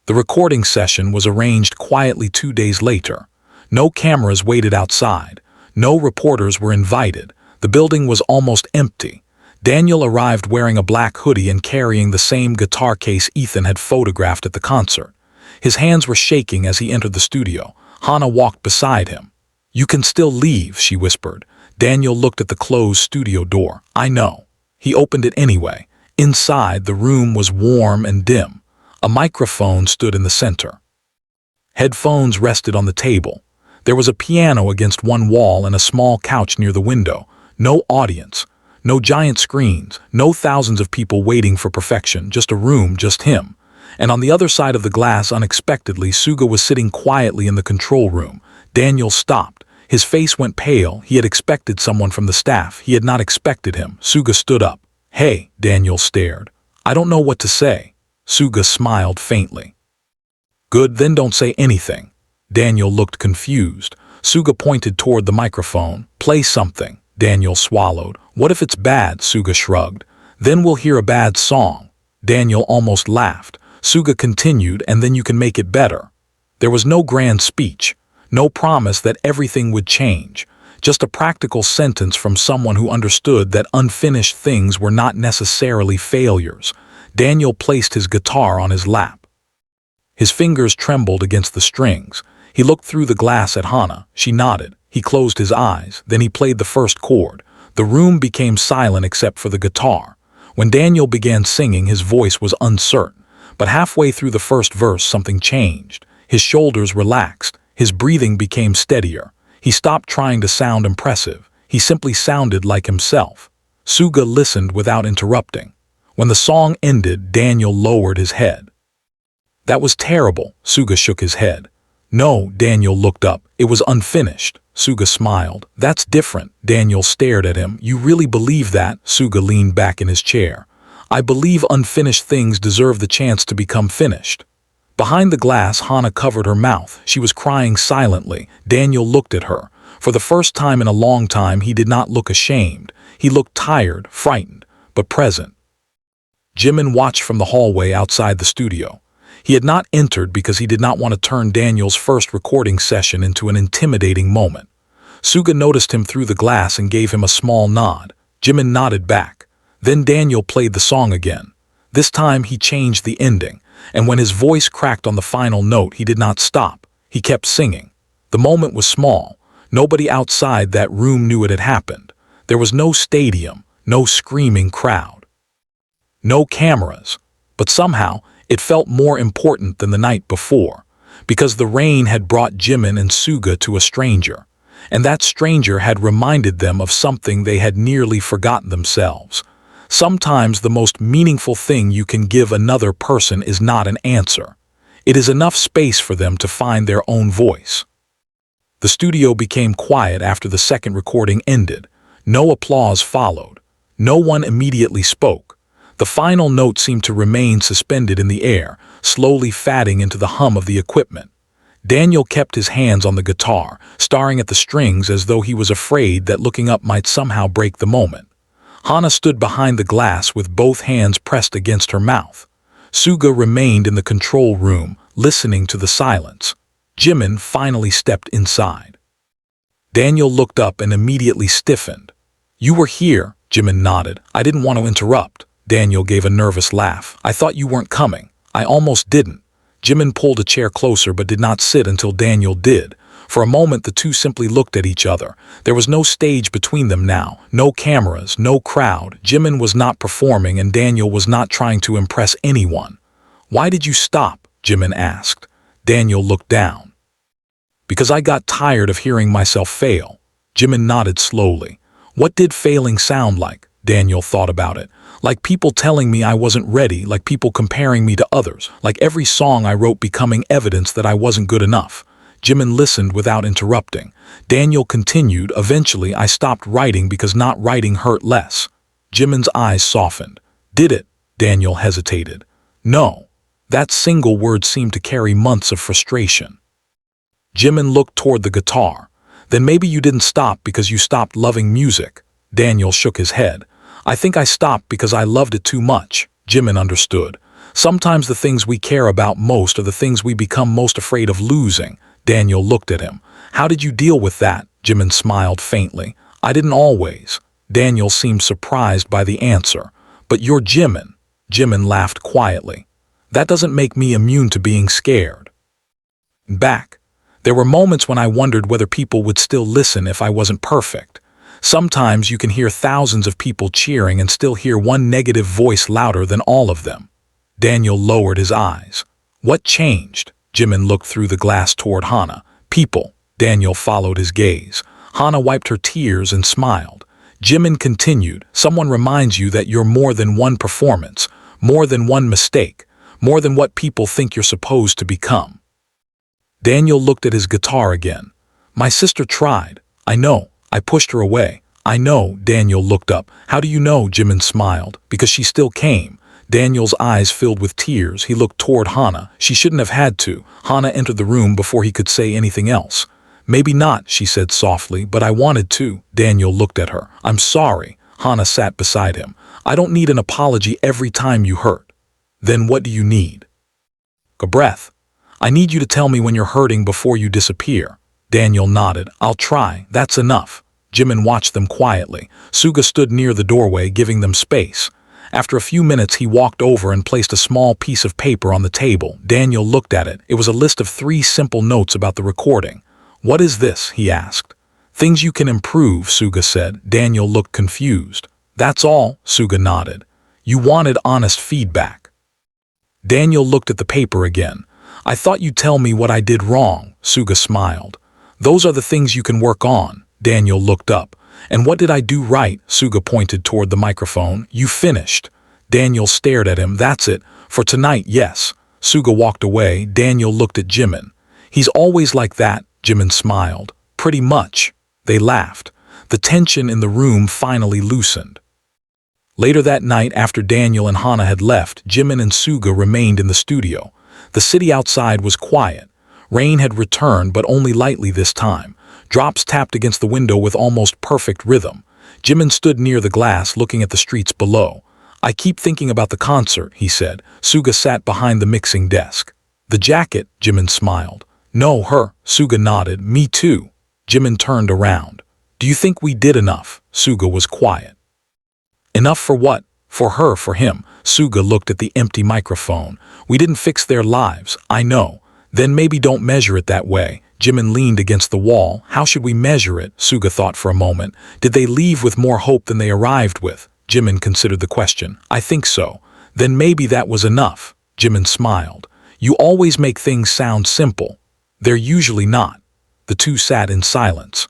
The recording session was arranged quietly 2 days later. No cameras waited outside. No reporters were invited. The building was almost empty. Daniel arrived wearing a black hoodie and carrying the same guitar case Ethan had photographed at the concert. His hands were shaking as he entered the studio. Hana walked beside him. You can still leave, she whispered. Daniel looked at the closed studio door. I know. He opened it anyway. Inside, the room was warm and dim. A microphone stood in the center. Headphones rested on the table. There was a piano against one wall and a small couch near the window. No audience. No giant screens, no thousands of people waiting for perfection, just a room, just him. And on the other side of the glass, unexpectedly, Suga was sitting quietly in the control room. Daniel stopped. His face went pale. He had expected someone from the staff. He had not expected him. Suga stood up. Hey, Daniel stared. I don't know what to say. Suga smiled faintly. Good, then don't say anything. Daniel looked confused. Suga pointed toward the microphone. Play something. Daniel swallowed. What if it's bad? Suga shrugged. Then we'll hear a bad song. Daniel almost laughed. Suga continued, and then you can make it better. There was no grand speech, no promise that everything would change, just a practical sentence from someone who understood that unfinished things were not necessarily failures. Daniel placed his guitar on his lap. His fingers trembled against the strings. He looked through the glass at Hana. She nodded. He closed his eyes. Then he played the first chord. The room became silent except for the guitar. When Daniel began singing, his voice was uncertain. But halfway through the first verse, something changed. His shoulders relaxed. His breathing became steadier. He stopped trying to sound impressive. He simply sounded like himself. Suga listened without interrupting. When the song ended, Daniel lowered his head. That was terrible. Suga shook his head. No, Daniel looked up. It was unfinished. Suga smiled. That's different. Daniel stared at him. You really believe that? Suga leaned back in his chair. I believe unfinished things deserve the chance to become finished. Behind the glass, Hana covered her mouth. She was crying silently. Daniel looked at her. For the first time in a long time, he did not look ashamed. He looked tired, frightened, but present. Jimin watched from the hallway outside the studio. He had not entered because he did not want to turn Daniel's first recording session into an intimidating moment. Suga noticed him through the glass and gave him a small nod. Jimin nodded back. Then Daniel played the song again. This time he changed the ending, and when his voice cracked on the final note, he did not stop. He kept singing. The moment was small. Nobody outside that room knew it had happened. There was no stadium, no screaming crowd, no cameras. But somehow, it felt more important than the night before, because the rain had brought Jimin and Suga to a stranger, and that stranger had reminded them of something they had nearly forgotten themselves. Sometimes the most meaningful thing you can give another person is not an answer. It is enough space for them to find their own voice. The studio became quiet after the second recording ended. No applause followed. No one immediately spoke. The final note seemed to remain suspended in the air, slowly fading into the hum of the equipment. Daniel kept his hands on the guitar, staring at the strings as though he was afraid that looking up might somehow break the moment. Hana stood behind the glass with both hands pressed against her mouth. Suga remained in the control room, listening to the silence. Jimin finally stepped inside. Daniel looked up and immediately stiffened. "You were here," Jimin nodded. "I didn't want to interrupt." Daniel gave a nervous laugh. "I thought you weren't coming." "I almost didn't." Jimin pulled a chair closer but did not sit until Daniel did. For a moment the two simply looked at each other. There was no stage between them now, no cameras, no crowd. Jimin was not performing and Daniel was not trying to impress anyone. "Why did you stop?" Jimin asked. Daniel looked down. "Because I got tired of hearing myself fail." Jimin nodded slowly. "What did failing sound like?" Daniel thought about it. "Like people telling me I wasn't ready, like people comparing me to others, like every song I wrote becoming evidence that I wasn't good enough." Jimin listened without interrupting. Daniel continued, "Eventually I stopped writing because not writing hurt less." Jimin's eyes softened. "Did it?" Daniel hesitated. "No." That single word seemed to carry months of frustration. Jimin looked toward the guitar. "Then maybe you didn't stop because you stopped loving music." Daniel shook his head. "I think I stopped because I loved it too much." Jimin understood. "Sometimes the things we care about most are the things we become most afraid of losing." Daniel looked at him. "How did you deal with that?" Jimin smiled faintly. "I didn't always." Daniel seemed surprised by the answer. "But you're Jimin." Jimin laughed quietly. "That doesn't make me immune to being scared." Back. There were moments when I wondered whether people would still listen if I wasn't perfect. Sometimes you can hear thousands of people cheering and still hear one negative voice louder than all of them. Daniel lowered his eyes. "What changed?" Jimin looked through the glass toward Hana. "People." Daniel followed his gaze. Hana wiped her tears and smiled. Jimin continued, "Someone reminds you that you're more than one performance, more than one mistake, more than what people think you're supposed to become." Daniel looked at his guitar again. "My sister tried." "I know. I pushed her away." "I know." Daniel looked up. "How do you know?" Jimin smiled. "Because she still came." Daniel's eyes filled with tears. He looked toward Hana. "She shouldn't have had to." Hana entered the room before he could say anything else. "Maybe not," she said softly, "but I wanted to." Daniel looked at her. "I'm sorry." Hana sat beside him. "I don't need an apology every time you hurt." "Then what do you need?" "A breath. I need you to tell me when you're hurting before you disappear." Daniel nodded. "I'll try. That's enough." Jimin watched them quietly. Suga stood near the doorway, giving them space. After a few minutes he walked over and placed a small piece of paper on the table. Daniel looked at it. It was a list of 3 simple notes about the recording. "What is this?" he asked. "Things you can improve," Suga said. Daniel looked confused. "That's all," Suga nodded. "You wanted honest feedback." Daniel looked at the paper again. "I thought you'd tell me what I did wrong," Suga smiled. "Those are the things you can work on." Daniel looked up. "And what did I do right?" Suga pointed toward the microphone. "You finished." Daniel stared at him. "That's it. For tonight, yes." Suga walked away. Daniel looked at Jimin. "He's always like that," Jimin smiled. "Pretty much." They laughed. The tension in the room finally loosened. Later that night, after Daniel and Hana had left, Jimin and Suga remained in the studio. The city outside was quiet. Rain had returned, but only lightly this time. Drops tapped against the window with almost perfect rhythm. Jimin stood near the glass, looking at the streets below. "I keep thinking about the concert," he said. Suga sat behind the mixing desk. "The jacket," Jimin smiled. "No, her." Suga nodded. "Me too." Jimin turned around. "Do you think we did enough?" Suga was quiet. "Enough for what?" "For her, for him." Suga looked at the empty microphone. "We didn't fix their lives, I know." "Then maybe don't measure it that way." Jimin leaned against the wall. "How should we measure it?" Suga thought for a moment. "Did they leave with more hope than they arrived with?" Jimin considered the question. "I think so." "Then maybe that was enough." Jimin smiled. "You always make things sound simple." "They're usually not." The two sat in silence.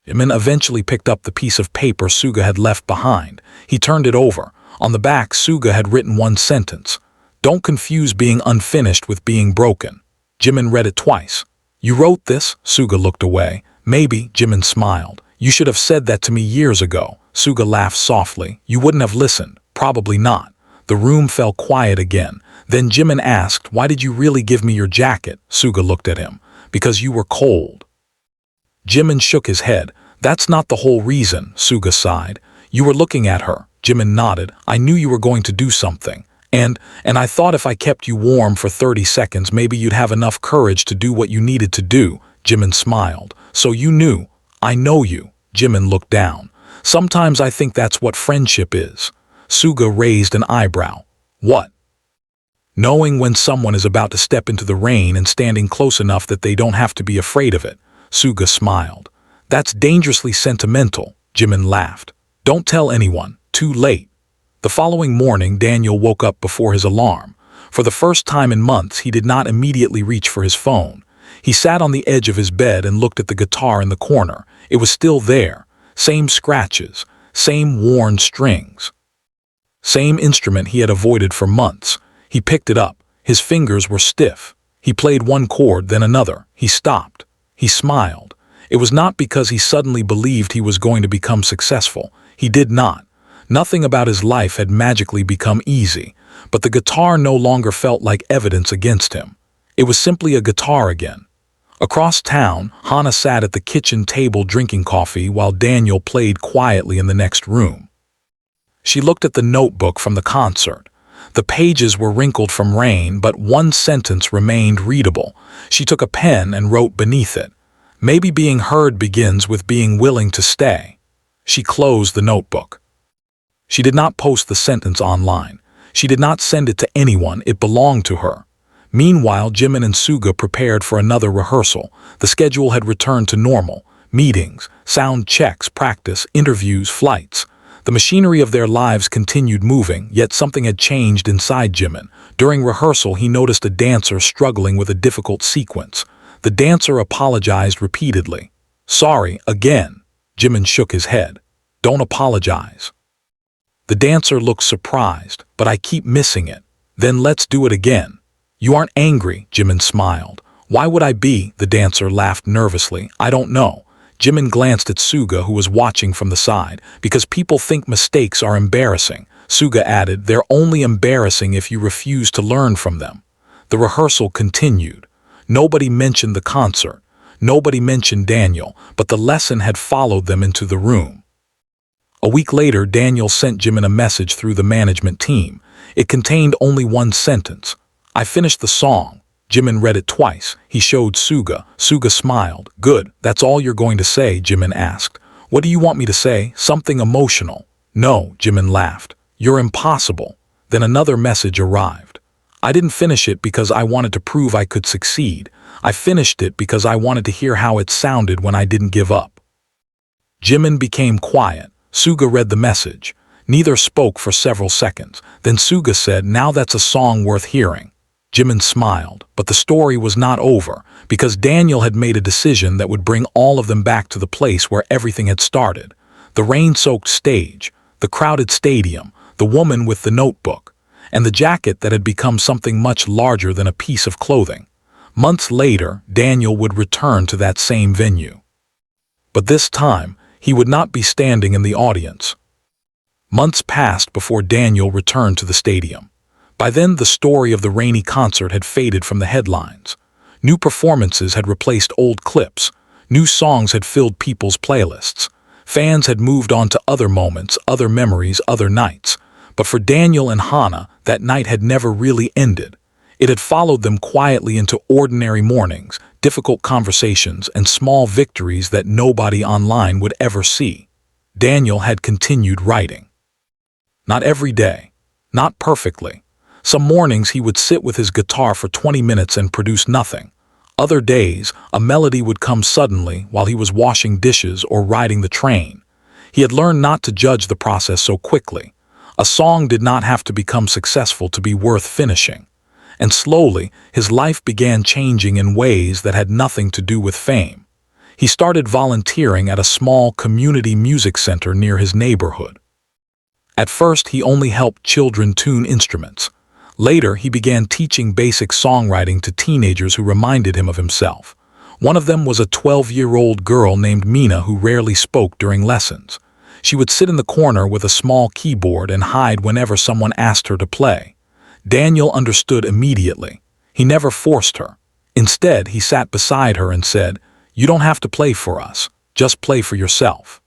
Jimin eventually picked up the piece of paper Suga had left behind. He turned it over. On the back, Suga had written one sentence. "Don't confuse being unfinished with being broken." Jimin read it twice. "You wrote this?" Suga looked away. "Maybe," Jimin smiled. "You should have said that to me years ago." Suga laughed softly. "You wouldn't have listened." "Probably not." The room fell quiet again. Then Jimin asked, "Why did you really give me your jacket?" Suga looked at him. "Because you were cold." Jimin shook his head. "That's not the whole reason," Suga sighed. You were looking at her. Jimin nodded. I knew you were going to do something. And I thought if I kept you warm for 30 seconds, maybe you'd have enough courage to do what you needed to do. Jimin smiled. So you knew. I know you. Jimin looked down. Sometimes I think that's what friendship is. Suga raised an eyebrow. What? Knowing when someone is about to step into the rain and standing close enough that they don't have to be afraid of it. Suga smiled. That's dangerously sentimental. Jimin laughed. Don't tell anyone. Too late. The following morning, Daniel woke up before his alarm. For the first time in months, he did not immediately reach for his phone. He sat on the edge of his bed and looked at the guitar in the corner. It was still there. Same scratches, same worn strings. Same instrument he had avoided for months. He picked it up. His fingers were stiff. He played one chord, then another. He stopped. He smiled. It was not because he suddenly believed he was going to become successful. He did not. Nothing about his life had magically become easy, but the guitar no longer felt like evidence against him. It was simply a guitar again. Across town, Hana sat at the kitchen table drinking coffee while Daniel played quietly in the next room. She looked at the notebook from the concert. The pages were wrinkled from rain, but one sentence remained readable. She took a pen and wrote beneath it, "Maybe being heard begins with being willing to stay." She closed the notebook. She did not post the sentence online. She did not send it to anyone. It belonged to her. Meanwhile, Jimin and Suga prepared for another rehearsal. The schedule had returned to normal. Meetings, sound checks, practice, interviews, flights. The machinery of their lives continued moving, yet something had changed inside Jimin. During rehearsal, he noticed a dancer struggling with a difficult sequence. The dancer apologized repeatedly. "Sorry, again." Jimin shook his head. "Don't apologize." The dancer looked surprised. "But I keep missing it." "Then let's do it again." "You aren't angry," Jimin smiled. "Why would I be?" The dancer laughed nervously. "I don't know." Jimin glanced at Suga, who was watching from the side. "Because people think mistakes are embarrassing." Suga added, "They're only embarrassing if you refuse to learn from them." The rehearsal continued. Nobody mentioned the concert. Nobody mentioned Daniel, but the lesson had followed them into the room. A week later, Daniel sent Jimin a message through the management team. It contained only one sentence. "I finished the song." Jimin read it twice. He showed Suga. Suga smiled. "Good, that's all you're going to say?" Jimin asked. "What do you want me to say? Something emotional?" "No," Jimin laughed. "You're impossible." Then another message arrived. "I didn't finish it because I wanted to prove I could succeed. I finished it because I wanted to hear how it sounded when I didn't give up." Jimin became quiet. Suga read the message. Neither spoke for several seconds. Then Suga said, "Now that's a song worth hearing." Jimin smiled, but the story was not over, because Daniel had made a decision that would bring all of them back to the place where everything had started. The rain-soaked stage, the crowded stadium, the woman with the notebook, and the jacket that had become something much larger than a piece of clothing. Months later, Daniel would return to that same venue. But this time, he would not be standing in the audience. Months passed before Daniel returned to the stadium. By then, the story of the rainy concert had faded from the headlines. New performances had replaced old clips. New songs had filled people's playlists. Fans had moved on to other moments, other memories, other nights. But for Daniel and Hana, that night had never really ended. It had followed them quietly into ordinary mornings, difficult conversations, and small victories that nobody online would ever see. Daniel had continued writing. Not every day. Not perfectly. Some mornings he would sit with his guitar for 20 minutes and produce nothing. Other days, a melody would come suddenly while he was washing dishes or riding the train. He had learned not to judge the process so quickly. A song did not have to become successful to be worth finishing. And slowly, his life began changing in ways that had nothing to do with fame. He started volunteering at a small community music center near his neighborhood. At first, he only helped children tune instruments. Later, he began teaching basic songwriting to teenagers who reminded him of himself. One of them was a 12-year-old girl named Mina who rarely spoke during lessons. She would sit in the corner with a small keyboard and hide whenever someone asked her to play. Daniel understood immediately. He never forced her. Instead, he sat beside her and said, "You don't have to play for us. Just play for yourself."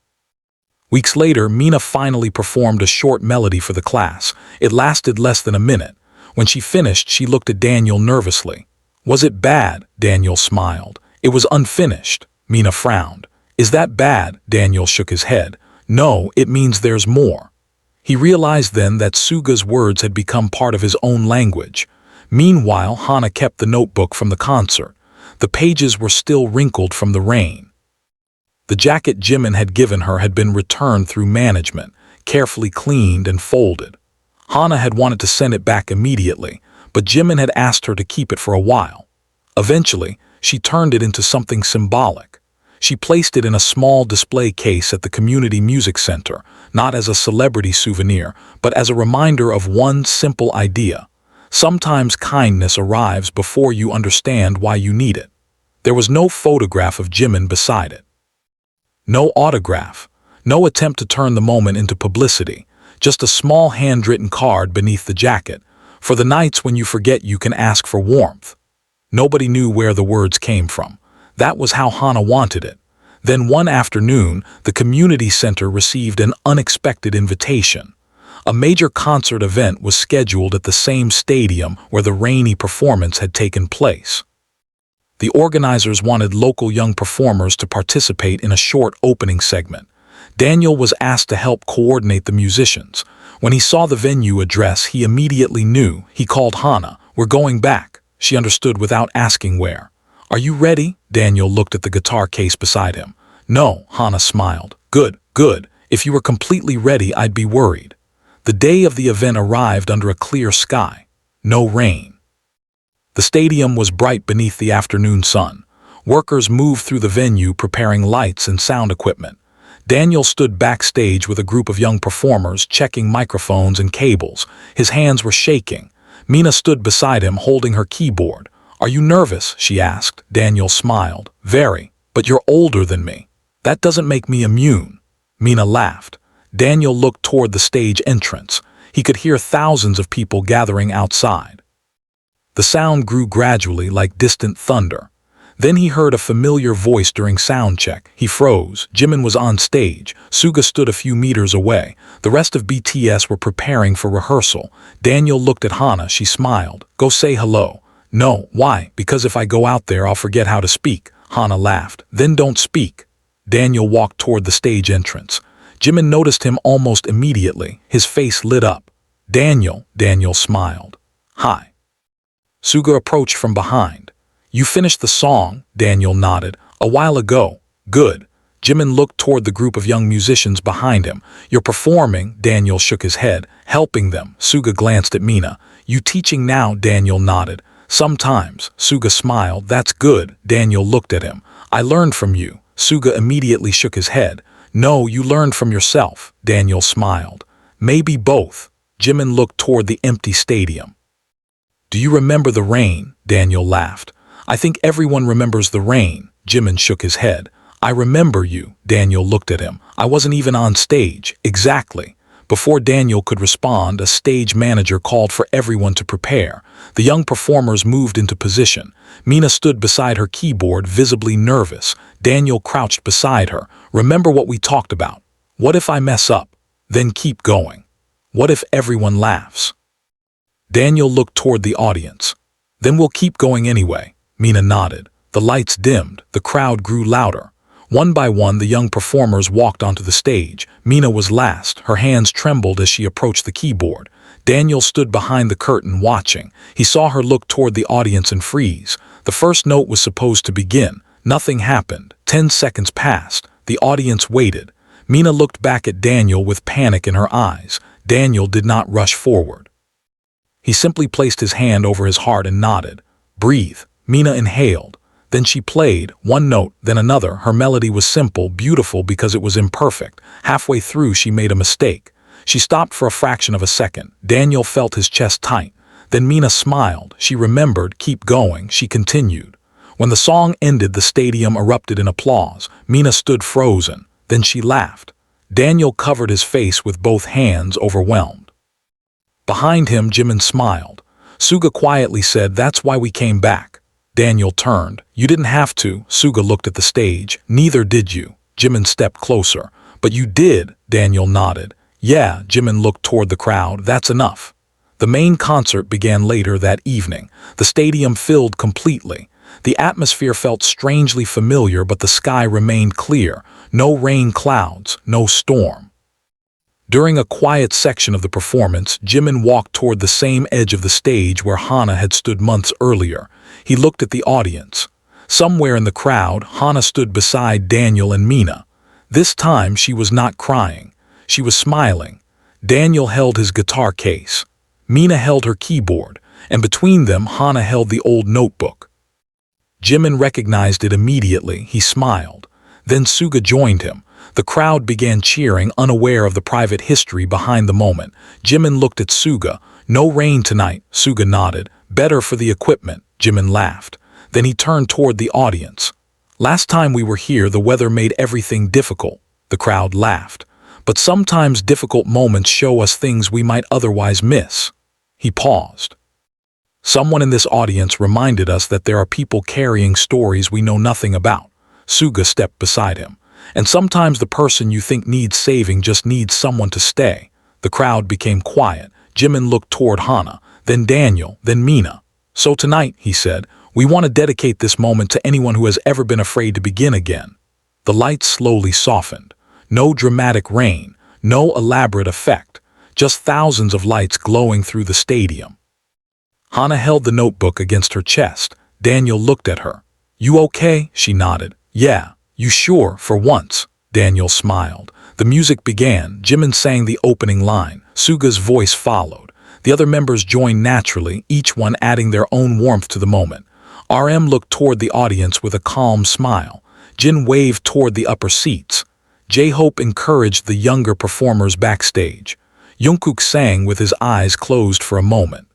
Weeks later, Mina finally performed a short melody for the class. It lasted less than a minute. When she finished, she looked at Daniel nervously. Was it bad? Daniel smiled. It was unfinished. Mina frowned. Is that bad? Daniel shook his head. No, it means there's more. He realized then that Suga's words had become part of his own language. Meanwhile, Hana kept the notebook from the concert. The pages were still wrinkled from the rain. The jacket Jimin had given her had been returned through management, carefully cleaned and folded. Hana had wanted to send it back immediately, but Jimin had asked her to keep it for a while. Eventually, she turned it into something symbolic. She placed it in a small display case at the community music center, not as a celebrity souvenir, but as a reminder of one simple idea. Sometimes kindness arrives before you understand why you need it. There was no photograph of Jimin beside it. No autograph, no attempt to turn the moment into publicity, just a small handwritten card beneath the jacket, for the nights when you forget you can ask for warmth. Nobody knew where the words came from. That was how Hana wanted it. Then one afternoon, the community center received an unexpected invitation. A major concert event was scheduled at the same stadium where the rainy performance had taken place. The organizers wanted local young performers to participate in a short opening segment. Daniel was asked to help coordinate the musicians. When he saw the venue address, he immediately knew. He called Hana. We're going back. She understood without asking where. Are you ready? Daniel looked at the guitar case beside him. No, Hana smiled. Good, good. If you were completely ready, I'd be worried. The day of the event arrived under a clear sky. No rain. The stadium was bright beneath the afternoon sun. Workers moved through the venue preparing lights and sound equipment. Daniel stood backstage with a group of young performers checking microphones and cables. His hands were shaking. Mina stood beside him holding her keyboard. Are you nervous? She asked. Daniel smiled. Very, but you're older than me. That doesn't make me immune. Mina laughed. Daniel looked toward the stage entrance. He could hear thousands of people gathering outside. The sound grew gradually like distant thunder. Then he heard a familiar voice during sound check. He froze. Jimin was on stage. Suga stood a few meters away. The rest of BTS were preparing for rehearsal. Daniel looked at Hana. She smiled. Go say hello. No, why? Because if I go out there, I'll forget how to speak. Hana laughed. Then don't speak. Daniel walked toward the stage entrance. Jimin noticed him almost immediately. His face lit up. Daniel smiled. Hi. Suga approached from behind. You finished the song, Daniel nodded. A while ago. Good. Jimin looked toward the group of young musicians behind him. You're performing, Daniel shook his head. Helping them. Suga glanced at Mina. You teaching now, Daniel nodded. Sometimes. Suga smiled. That's good. Daniel looked at him. I learned from you. Suga immediately shook his head. No, you learned from yourself, Daniel smiled. Maybe both. Jimin looked toward the empty stadium. Do you remember the rain? Daniel laughed. I think everyone remembers the rain. Jimin shook his head. I remember you. Daniel looked at him. I wasn't even on stage. Exactly. Before Daniel could respond, a stage manager called for everyone to prepare. The young performers moved into position. Mina stood beside her keyboard, visibly nervous. Daniel crouched beside her. Remember what we talked about. What if I mess up? Then keep going. What if everyone laughs? Daniel looked toward the audience. Then we'll keep going anyway. Mina nodded. The lights dimmed. The crowd grew louder. One by one, the young performers walked onto the stage. Mina was last. Her hands trembled as she approached the keyboard. Daniel stood behind the curtain watching. He saw her look toward the audience and freeze. The first note was supposed to begin. Nothing happened. 10 seconds passed. The audience waited. Mina looked back at Daniel with panic in her eyes. Daniel did not rush forward. He simply placed his hand over his heart and nodded. Breathe. Mina inhaled. Then she played, one note, then another. Her melody was simple, beautiful because it was imperfect. Halfway through, she made a mistake. She stopped for a fraction of a second. Daniel felt his chest tight. Then Mina smiled. She remembered. Keep going. She continued. When the song ended, the stadium erupted in applause. Mina stood frozen. Then she laughed. Daniel covered his face with both hands, overwhelmed. Behind him, Jimin smiled. Suga quietly said, That's why we came back. Daniel turned. You didn't have to. Suga looked at the stage. Neither did you. Jimin stepped closer. But you did, Daniel nodded. Yeah, Jimin looked toward the crowd. That's enough. The main concert began later that evening. The stadium filled completely. The atmosphere felt strangely familiar, but the sky remained clear. No rain clouds, no storm. During a quiet section of the performance, Jimin walked toward the same edge of the stage where Hana had stood months earlier. He looked at the audience. Somewhere in the crowd, Hana stood beside Daniel and Mina. This time she was not crying. She was smiling. Daniel held his guitar case. Mina held her keyboard, and between them Hana held the old notebook. Jimin recognized it immediately. He smiled. Then Suga joined him. The crowd began cheering, unaware of the private history behind the moment. Jimin looked at Suga. No rain tonight, Suga nodded. Better for the equipment, Jimin laughed. Then he turned toward the audience. Last time we were here, the weather made everything difficult. The crowd laughed. But sometimes difficult moments show us things we might otherwise miss. He paused. Someone in this audience reminded us that there are people carrying stories we know nothing about. Suga stepped beside him. And sometimes the person you think needs saving just needs someone to stay. The crowd became quiet. Jimin looked toward Hana, then Daniel, then Mina. So tonight, he said, we want to dedicate this moment to anyone who has ever been afraid to begin again. The lights slowly softened. No dramatic rain, no elaborate effect, just thousands of lights glowing through the stadium. Hana held the notebook against her chest. Daniel looked at her. You okay? She nodded. Yeah. You sure, for once? Daniel smiled. The music began. Jimin sang the opening line. Suga's voice followed. The other members joined naturally, each one adding their own warmth to the moment. RM looked toward the audience with a calm smile. Jin waved toward the upper seats. J-Hope encouraged the younger performers backstage. Jungkook sang with his eyes closed for a moment.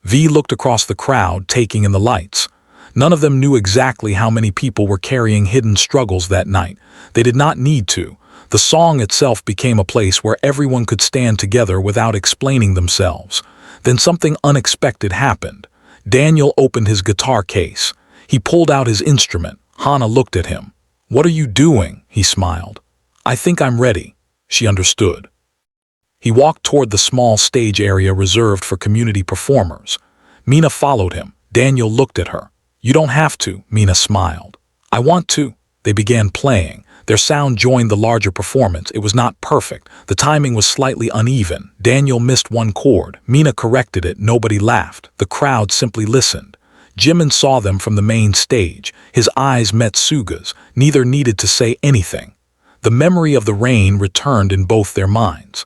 V looked across the crowd, taking in the lights. None of them knew exactly how many people were carrying hidden struggles that night. They did not need to. The song itself became a place where everyone could stand together without explaining themselves. Then something unexpected happened. Daniel opened his guitar case. He pulled out his instrument. Hana looked at him. What are you doing? He smiled. I think I'm ready. She understood. He walked toward the small stage area reserved for community performers. Mina followed him. Daniel looked at her. You don't have to, Mina smiled. I want to. They began playing. Their sound joined the larger performance. It was not perfect. The timing was slightly uneven. Daniel missed one chord. Mina corrected it. Nobody laughed. The crowd simply listened. Jimin saw them from the main stage. His eyes met Suga's. Neither needed to say anything. The memory of the rain returned in both their minds.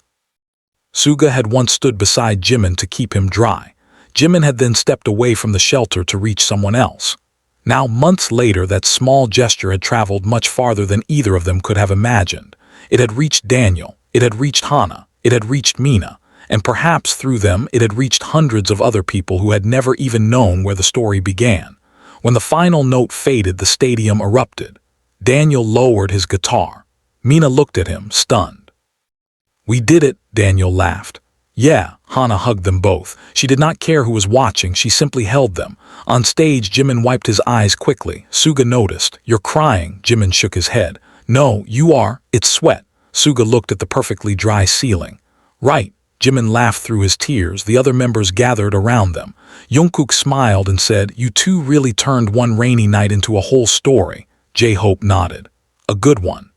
Suga had once stood beside Jimin to keep him dry. Jimin had then stepped away from the shelter to reach someone else. Now, months later, that small gesture had traveled much farther than either of them could have imagined. It had reached Daniel, it had reached Hana, it had reached Mina, and perhaps through them it had reached hundreds of other people who had never even known where the story began. When the final note faded, the stadium erupted. Daniel lowered his guitar. Mina looked at him, stunned. We did it, Daniel laughed. Yeah, Hana hugged them both. She did not care who was watching, she simply held them. On stage, Jimin wiped his eyes quickly. Suga noticed. You're crying, Jimin shook his head. No, you are. It's sweat. Suga looked at the perfectly dry ceiling. Right, Jimin laughed through his tears. The other members gathered around them. Jungkook smiled and said, You two really turned one rainy night into a whole story. J-Hope nodded. A good one.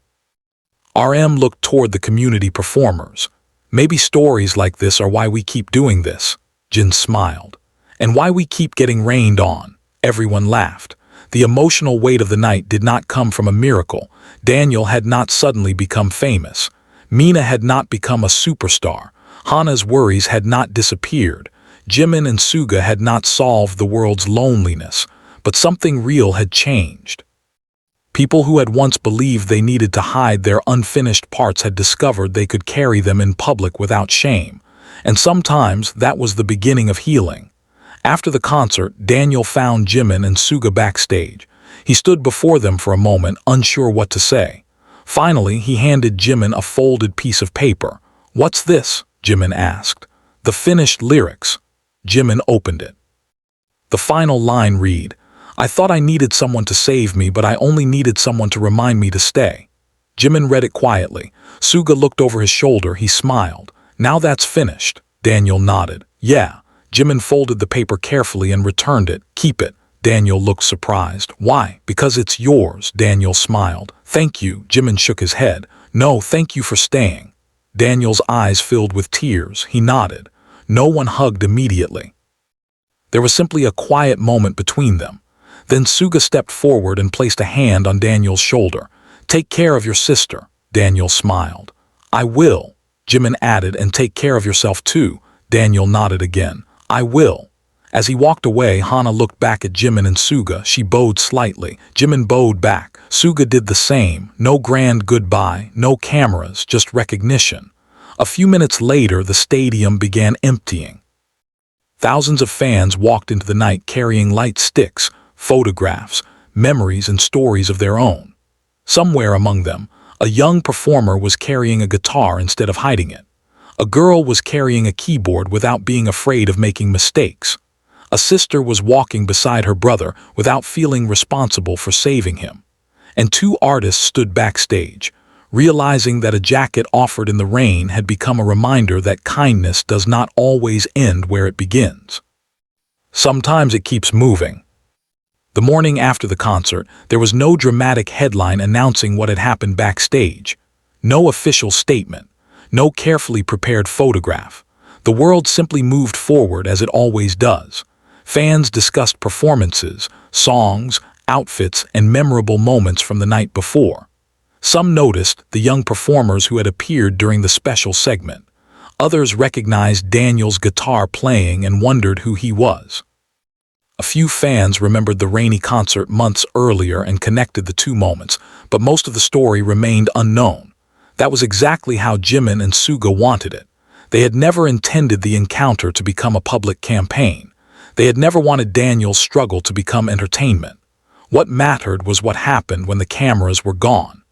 RM looked toward the community performers. Maybe stories like this are why we keep doing this. Jin smiled. And why we keep getting rained on. Everyone laughed. The emotional weight of the night did not come from a miracle. Daniel had not suddenly become famous. Mina had not become a superstar. Hana's worries had not disappeared. Jimin and Suga had not solved the world's loneliness. But something real had changed. People who had once believed they needed to hide their unfinished parts had discovered they could carry them in public without shame. And sometimes that was the beginning of healing. After the concert, Daniel found Jimin and Suga backstage. He stood before them for a moment, unsure what to say. Finally, he handed Jimin a folded piece of paper. What's this? Jimin asked. The finished lyrics. Jimin opened it. The final line read, I thought I needed someone to save me, but I only needed someone to remind me to stay. Jimin read it quietly. Suga looked over his shoulder. He smiled. Now that's finished. Daniel nodded. Yeah. Jimin folded the paper carefully and returned it. Keep it. Daniel looked surprised. Why? Because it's yours. Daniel smiled. Thank you. Jimin shook his head. No, thank you for staying. Daniel's eyes filled with tears. He nodded. No one hugged immediately. There was simply a quiet moment between them. Then Suga stepped forward and placed a hand on Daniel's shoulder. Take care of your sister. Daniel smiled. I will. Jimin added, and take care of yourself too. Daniel nodded again. I will. As he walked away, Hana looked back at Jimin and Suga. She bowed slightly. Jimin bowed back. Suga did the same. No grand goodbye, no cameras, just recognition. A few minutes later, the stadium began emptying. Thousands of fans walked into the night carrying light sticks, photographs, memories, and stories of their own. Somewhere among them, a young performer was carrying a guitar instead of hiding it. A girl was carrying a keyboard without being afraid of making mistakes. A sister was walking beside her brother without feeling responsible for saving him. And two artists stood backstage, realizing that a jacket offered in the rain had become a reminder that kindness does not always end where it begins. Sometimes it keeps moving. The morning after the concert, there was no dramatic headline announcing what had happened backstage. No official statement. No carefully prepared photograph. The world simply moved forward as it always does. Fans discussed performances, songs, outfits, and memorable moments from the night before. Some noticed the young performers who had appeared during the special segment. Others recognized Daniel's guitar playing and wondered who he was. A few fans remembered the rainy concert months earlier and connected the two moments, but most of the story remained unknown. That was exactly how Jimin and Suga wanted it. They had never intended the encounter to become a public campaign. They had never wanted Daniel's struggle to become entertainment. What mattered was what happened when the cameras were gone.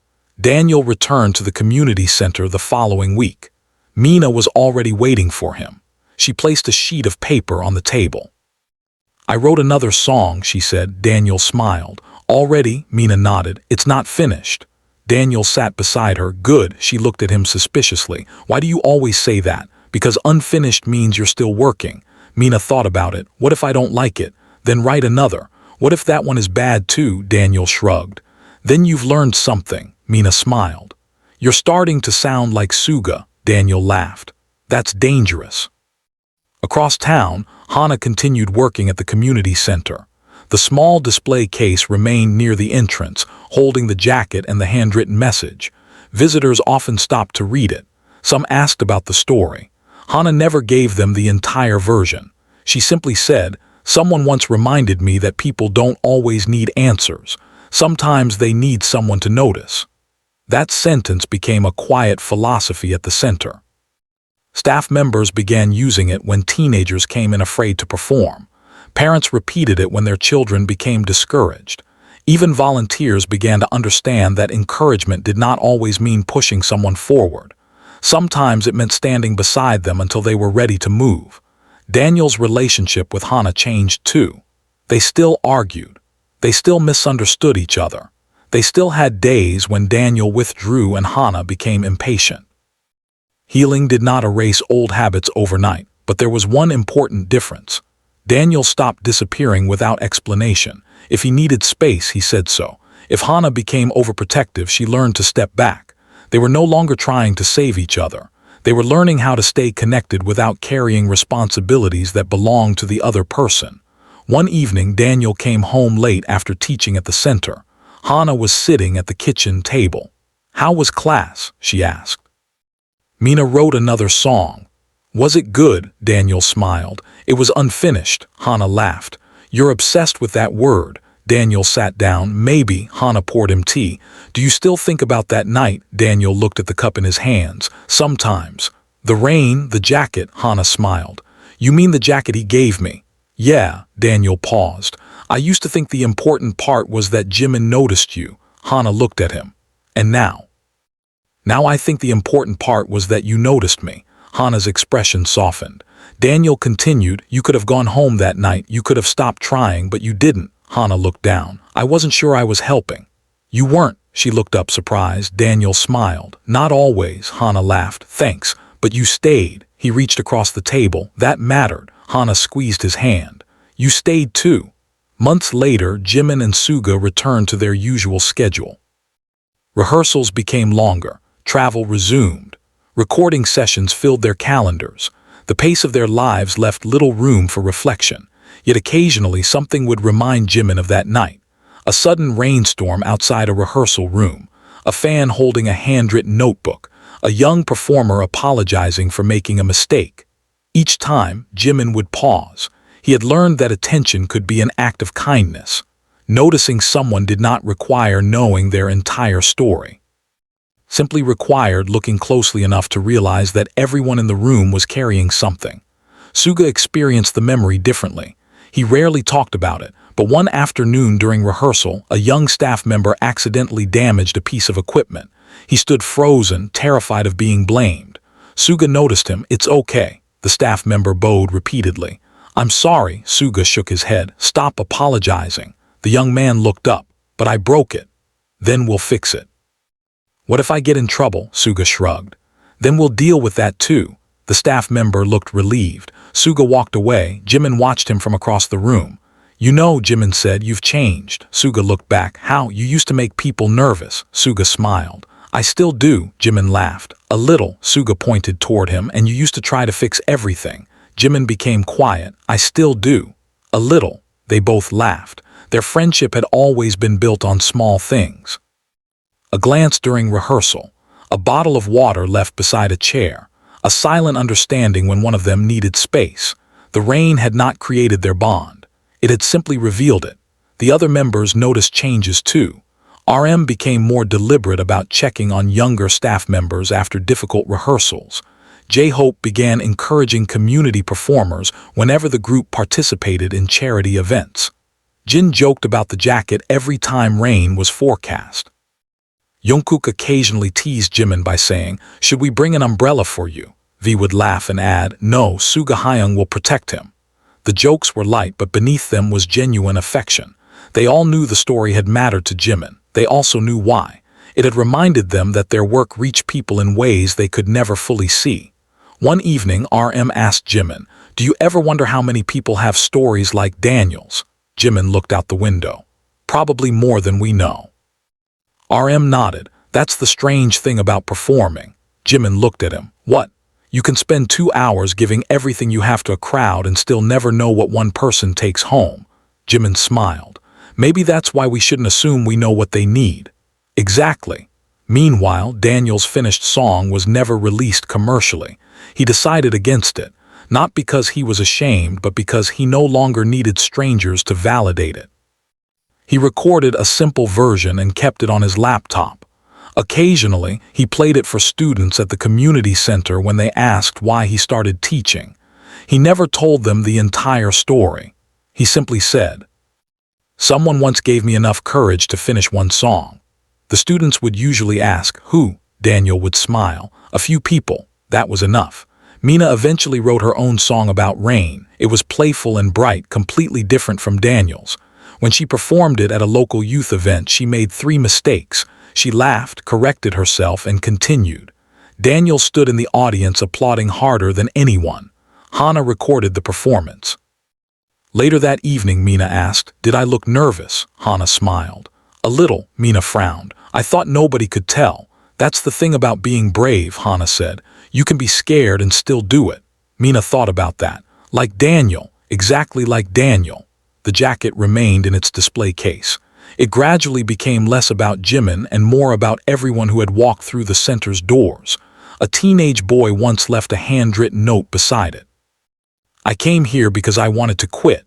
Daniel returned to the community center the following week. Mina was already waiting for him. She placed a sheet of paper on the table. I wrote another song, she said. Daniel smiled. Already? Mina nodded. It's not finished. Daniel sat beside her. Good. She looked at him suspiciously. Why do you always say that? Because unfinished means you're still working. Mina thought about it. What if I don't like it? Then write another. What if that one is bad too? Daniel shrugged. Then you've learned something. Mina smiled. You're starting to sound like Suga. Daniel laughed. That's dangerous. Across town, Hana continued working at the community center. The small display case remained near the entrance, holding the jacket and the handwritten message. Visitors often stopped to read it. Some asked about the story. Hana never gave them the entire version. She simply said, "Someone once reminded me that people don't always need answers. Sometimes they need someone to notice." That sentence became a quiet philosophy at the center. Staff members began using it when teenagers came in afraid to perform. Parents repeated it when their children became discouraged. Even volunteers began to understand that encouragement did not always mean pushing someone forward. Sometimes it meant standing beside them until they were ready to move. Daniel's relationship with Hana changed too. They still argued. They still misunderstood each other. They still had days when Daniel withdrew and Hana became impatient. Healing did not erase old habits overnight, but there was one important difference. Daniel stopped disappearing without explanation. If he needed space, he said so. If Hana became overprotective, she learned to step back. They were no longer trying to save each other. They were learning how to stay connected without carrying responsibilities that belonged to the other person. One evening, Daniel came home late after teaching at the center. Hana was sitting at the kitchen table. "How was class?" she asked. Mina wrote another song. "Was it good?" Daniel smiled. "It was unfinished." Hana laughed. "You're obsessed with that word." Daniel sat down. "Maybe." Hana poured him tea. "Do you still think about that night?" Daniel looked at the cup in his hands. "Sometimes." "The rain, the jacket," Hana smiled. "You mean the jacket he gave me?" "Yeah." Daniel paused. "I used to think the important part was that Jimin noticed you." Hana looked at him. "And now?" "Now I think the important part was that you noticed me." Hana's expression softened. Daniel continued, "You could have gone home that night. You could have stopped trying, but you didn't." Hana looked down. "I wasn't sure I was helping." "You weren't." She looked up surprised. Daniel smiled. Not always, Hana laughed. Thanks, but you stayed. He reached across the table. That mattered. Hana squeezed his hand. You stayed too. Months later, Jimin and Suga returned to their usual schedule. Rehearsals became longer. Travel resumed. Recording sessions filled their calendars. The pace of their lives left little room for reflection. Yet occasionally something would remind Jimin of that night. A sudden rainstorm outside a rehearsal room. A fan holding a handwritten notebook. A young performer apologizing for making a mistake. Each time, Jimin would pause. He had learned that attention could be an act of kindness. Noticing someone did not require knowing their entire story. Simply required looking closely enough to realize that everyone in the room was carrying something. Suga experienced the memory differently. He rarely talked about it, but one afternoon during rehearsal, a young staff member accidentally damaged a piece of equipment. He stood frozen, terrified of being blamed. Suga noticed him. It's okay, the staff member bowed repeatedly. I'm sorry, Suga shook his head. Stop apologizing. The young man looked up. But I broke it. Then we'll fix it. What if I get in trouble? Suga shrugged. Then we'll deal with that too. The staff member looked relieved. Suga walked away. Jimin watched him from across the room. You know, Jimin said, you've changed. Suga looked back. How? You used to make people nervous. Suga smiled. I still do, Jimin laughed. A little, Suga pointed toward him, and you used to try to fix everything. Jimin became quiet. I still do. A little. They both laughed. Their friendship had always been built on small things. A glance during rehearsal. A bottle of water left beside a chair. A silent understanding when one of them needed space. The rain had not created their bond. It had simply revealed it. The other members noticed changes too. RM became more deliberate about checking on younger staff members after difficult rehearsals. J-Hope began encouraging community performers whenever the group participated in charity events. Jin joked about the jacket every time rain was forecast. Jungkook occasionally teased Jimin by saying, should we bring an umbrella for you? V would laugh and add, no, Suga Hyung will protect him. The jokes were light, but beneath them was genuine affection. They all knew the story had mattered to Jimin. They also knew why. It had reminded them that their work reached people in ways they could never fully see. One evening, RM asked Jimin, do you ever wonder how many people have stories like Daniel's? Jimin looked out the window. Probably more than we know. RM nodded. That's the strange thing about performing. Jimin looked at him. What? You can spend 2 hours giving everything you have to a crowd and still never know what one person takes home. Jimin smiled. Maybe that's why we shouldn't assume we know what they need. Exactly. Meanwhile, Daniel's finished song was never released commercially. He decided against it, not because he was ashamed, but because he no longer needed strangers to validate it. He recorded a simple version and kept it on his laptop. Occasionally, he played it for students at the community center when they asked why he started teaching. He never told them the entire story. He simply said, someone once gave me enough courage to finish one song. The students would usually ask, who? Daniel would smile. A few people. That was enough. Mina eventually wrote her own song about rain. It was playful and bright, completely different from Daniel's. When she performed it at a local youth event, she made 3 mistakes. She laughed, corrected herself, and continued. Daniel stood in the audience applauding harder than anyone. Hana recorded the performance. Later that evening, Mina asked, did I look nervous? Hana smiled. A little, Mina frowned. I thought nobody could tell. That's the thing about being brave, Hana said. You can be scared and still do it. Mina thought about that. Like Daniel, exactly like Daniel. The jacket remained in its display case. It gradually became less about Jimin and more about everyone who had walked through the center's doors. A teenage boy once left a handwritten note beside it. I came here because I wanted to quit.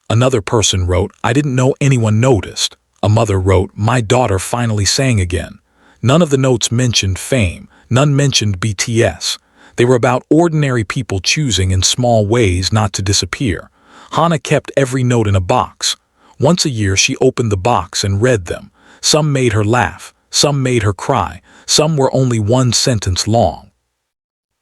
Another person wrote, I didn't know anyone noticed. A mother wrote, my daughter finally sang again. None of the notes mentioned fame. None mentioned BTS. They were about ordinary people choosing in small ways not to disappear. Hana kept every note in a box. Once a year she opened the box and read them. Some made her laugh, some made her cry, some were only 1 sentence long.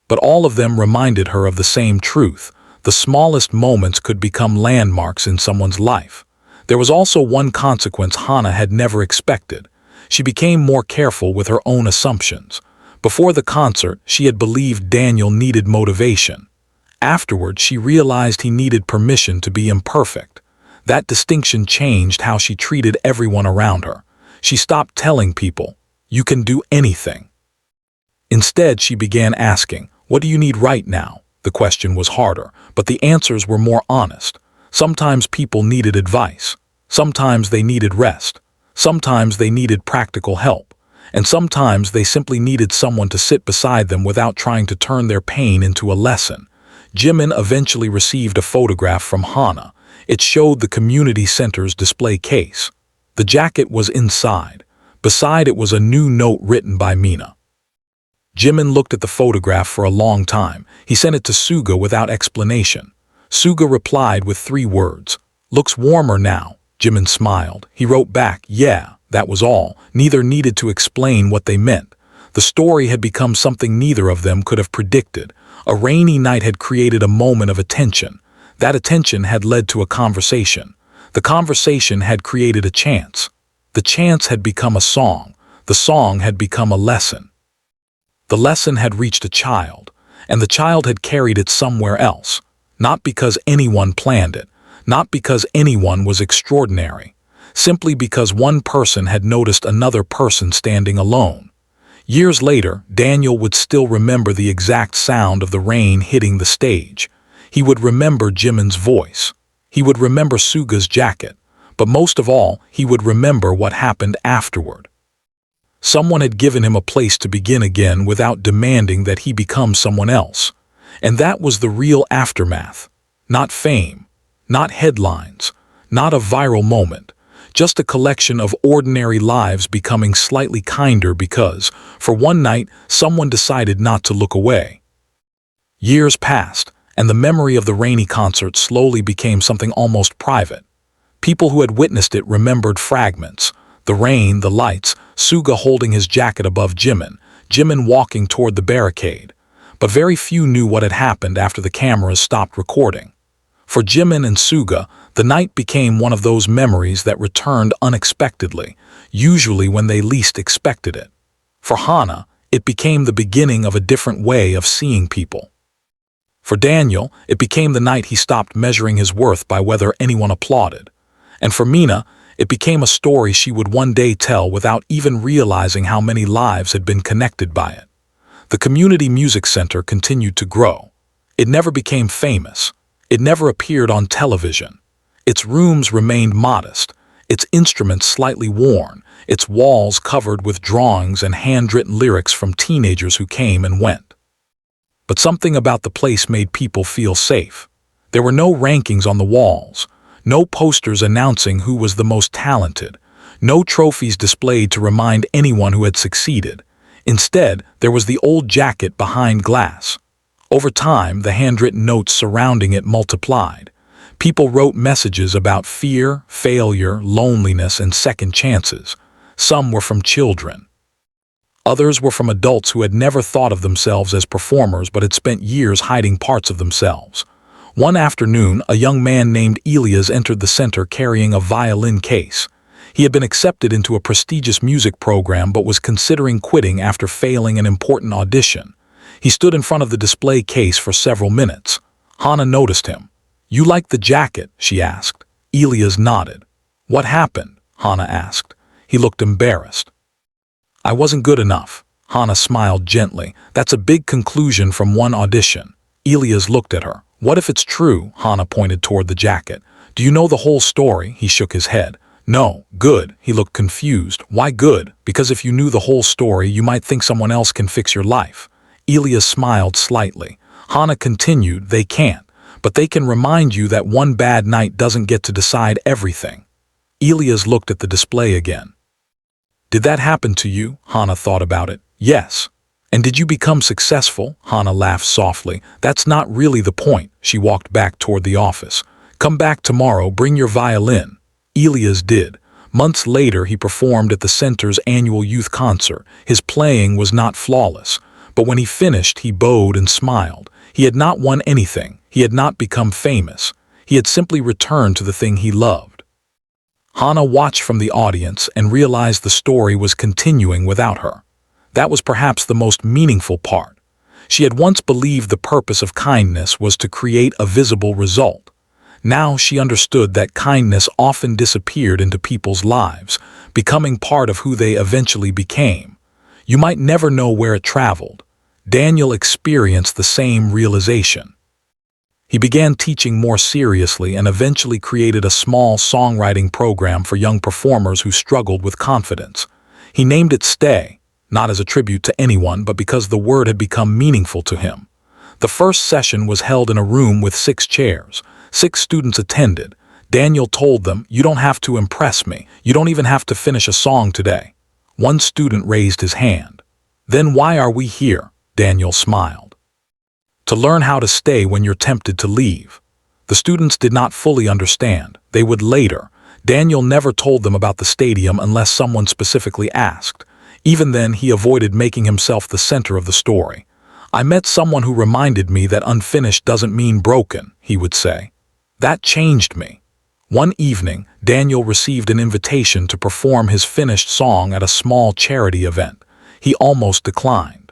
But all of them reminded her of the same truth. The smallest moments could become landmarks in someone's life. There was also one consequence Hana had never expected. She became more careful with her own assumptions. Before the concert, she had believed Daniel needed motivation. Afterward, she realized he needed permission to be imperfect. That distinction changed how she treated everyone around her. She stopped telling people, "You can do anything." Instead, she began asking, "What do you need right now?" The question was harder, but the answers were more honest. Sometimes people needed advice. Sometimes they needed rest. Sometimes they needed practical help. And sometimes they simply needed someone to sit beside them without trying to turn their pain into a lesson. Jimin eventually received a photograph from Hana. It showed the community center's display case. The jacket was inside. Beside it was a new note written by Mina. Jimin looked at the photograph for a long time. He sent it to Suga without explanation. Suga replied with 3 words, "Looks warmer now." Jimin smiled. He wrote back, "Yeah." That was all. Neither needed to explain what they meant. The story had become something neither of them could have predicted. A rainy night had created a moment of attention. That attention had led to a conversation. The conversation had created a chance. The chance had become a song. The song had become a lesson. The lesson had reached a child, and the child had carried it somewhere else. Not because anyone planned it, not because anyone was extraordinary, simply because one person had noticed another person standing alone. Years later, Daniel would still remember the exact sound of the rain hitting the stage. He would remember Jimin's voice. He would remember Suga's jacket. But most of all, he would remember what happened afterward. Someone had given him a place to begin again without demanding that he become someone else. And that was the real aftermath. Not fame, not headlines, not a viral moment. Just a collection of ordinary lives becoming slightly kinder because, for one night, someone decided not to look away. Years passed, and the memory of the rainy concert slowly became something almost private. People who had witnessed it remembered fragments. The rain, the lights, Suga holding his jacket above Jimin, Jimin walking toward the barricade. But very few knew what had happened after the cameras stopped recording. For Jimin and Suga, the night became one of those memories that returned unexpectedly, usually when they least expected it. For Hana, it became the beginning of a different way of seeing people. For Daniel, it became the night he stopped measuring his worth by whether anyone applauded. And for Mina, it became a story she would one day tell without even realizing how many lives had been connected by it. The community music center continued to grow. It never became famous. It never appeared on television. Its rooms remained modest, its instruments slightly worn, its walls covered with drawings and handwritten lyrics from teenagers who came and went. But something about the place made people feel safe. There were no rankings on the walls, no posters announcing who was the most talented, no trophies displayed to remind anyone who had succeeded. Instead, there was the old jacket behind glass. Over time, the handwritten notes surrounding it multiplied. People wrote messages about fear, failure, loneliness, and second chances. Some were from children. Others were from adults who had never thought of themselves as performers but had spent years hiding parts of themselves. One afternoon, a young man named Elias entered the center carrying a violin case. He had been accepted into a prestigious music program but was considering quitting after failing an important audition. He stood in front of the display case for several minutes. Hana noticed him. "You like the jacket?" she asked. Elias nodded. "What happened?" Hana asked. He looked embarrassed. "I wasn't good enough." Hana smiled gently. "That's a big conclusion from one audition." Elias looked at her. "What if it's true?" Hana pointed toward the jacket. "Do you know the whole story?" He shook his head. "No." "Good." He looked confused. "Why good?" "Because if you knew the whole story, you might think someone else can fix your life." Elias smiled slightly. Hana continued, "They can't, but they can remind you that one bad night doesn't get to decide everything." Elias looked at the display again. "Did that happen to you?" Hana thought about it. "Yes." "And did you become successful?" Hana laughed softly. "That's not really the point." She walked back toward the office. "Come back tomorrow, bring your violin." Elias did. Months later, he performed at the center's annual youth concert. His playing was not flawless. But when he finished, he bowed and smiled. He had not won anything. He had not become famous. He had simply returned to the thing he loved. Hana watched from the audience and realized the story was continuing without her. That was perhaps the most meaningful part. She had once believed the purpose of kindness was to create a visible result. Now she understood that kindness often disappeared into people's lives, becoming part of who they eventually became. You might never know where it traveled. Daniel experienced the same realization. He began teaching more seriously and eventually created a small songwriting program for young performers who struggled with confidence. He named it Stay, not as a tribute to anyone, but because the word had become meaningful to him. The first session was held in a room with 6 chairs. 6 students attended. Daniel told them, "You don't have to impress me. You don't even have to finish a song today." One student raised his hand. "Then why are we here?" Daniel smiled. "To learn how to stay when you're tempted to leave." The students did not fully understand. They would later. Daniel never told them about the stadium unless someone specifically asked. Even then, he avoided making himself the center of the story. "I met someone who reminded me that unfinished doesn't mean broken," he would say. That changed me. One evening, Daniel received an invitation to perform his finished song at a small charity event. He almost declined.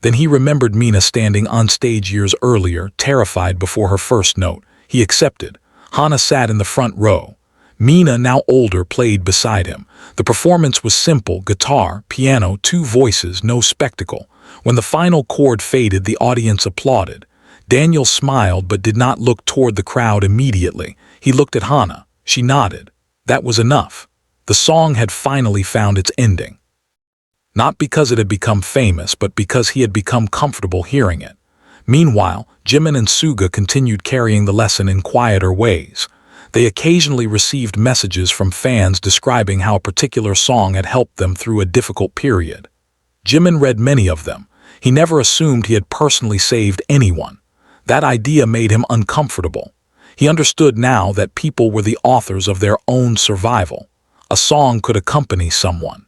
Then he remembered Mina standing on stage years earlier, terrified before her first note. He accepted. Hana sat in the front row. Mina, now older, played beside him. The performance was simple: guitar, piano, 2 voices, no spectacle. When the final chord faded, the audience applauded. Daniel smiled but did not look toward the crowd immediately. He looked at Hana. She nodded. That was enough. The song had finally found its ending. Not because it had become famous, but because he had become comfortable hearing it. Meanwhile, Jimin and Suga continued carrying the lesson in quieter ways. They occasionally received messages from fans describing how a particular song had helped them through a difficult period. Jimin read many of them. He never assumed he had personally saved anyone. That idea made him uncomfortable. He understood now that people were the authors of their own survival. A song could accompany someone.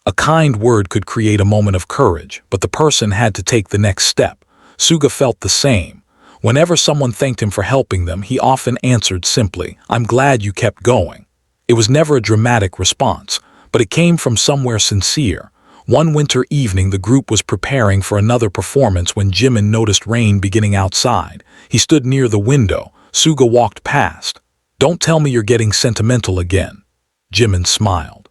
A kind word could create a moment of courage, but the person had to take the next step. Suga felt the same. Whenever someone thanked him for helping them, he often answered simply, "I'm glad you kept going." It was never a dramatic response, but it came from somewhere sincere. One winter evening, the group was preparing for another performance when Jimin noticed rain beginning outside. He stood near the window. Suga walked past. "Don't tell me you're getting sentimental again." Jimin smiled.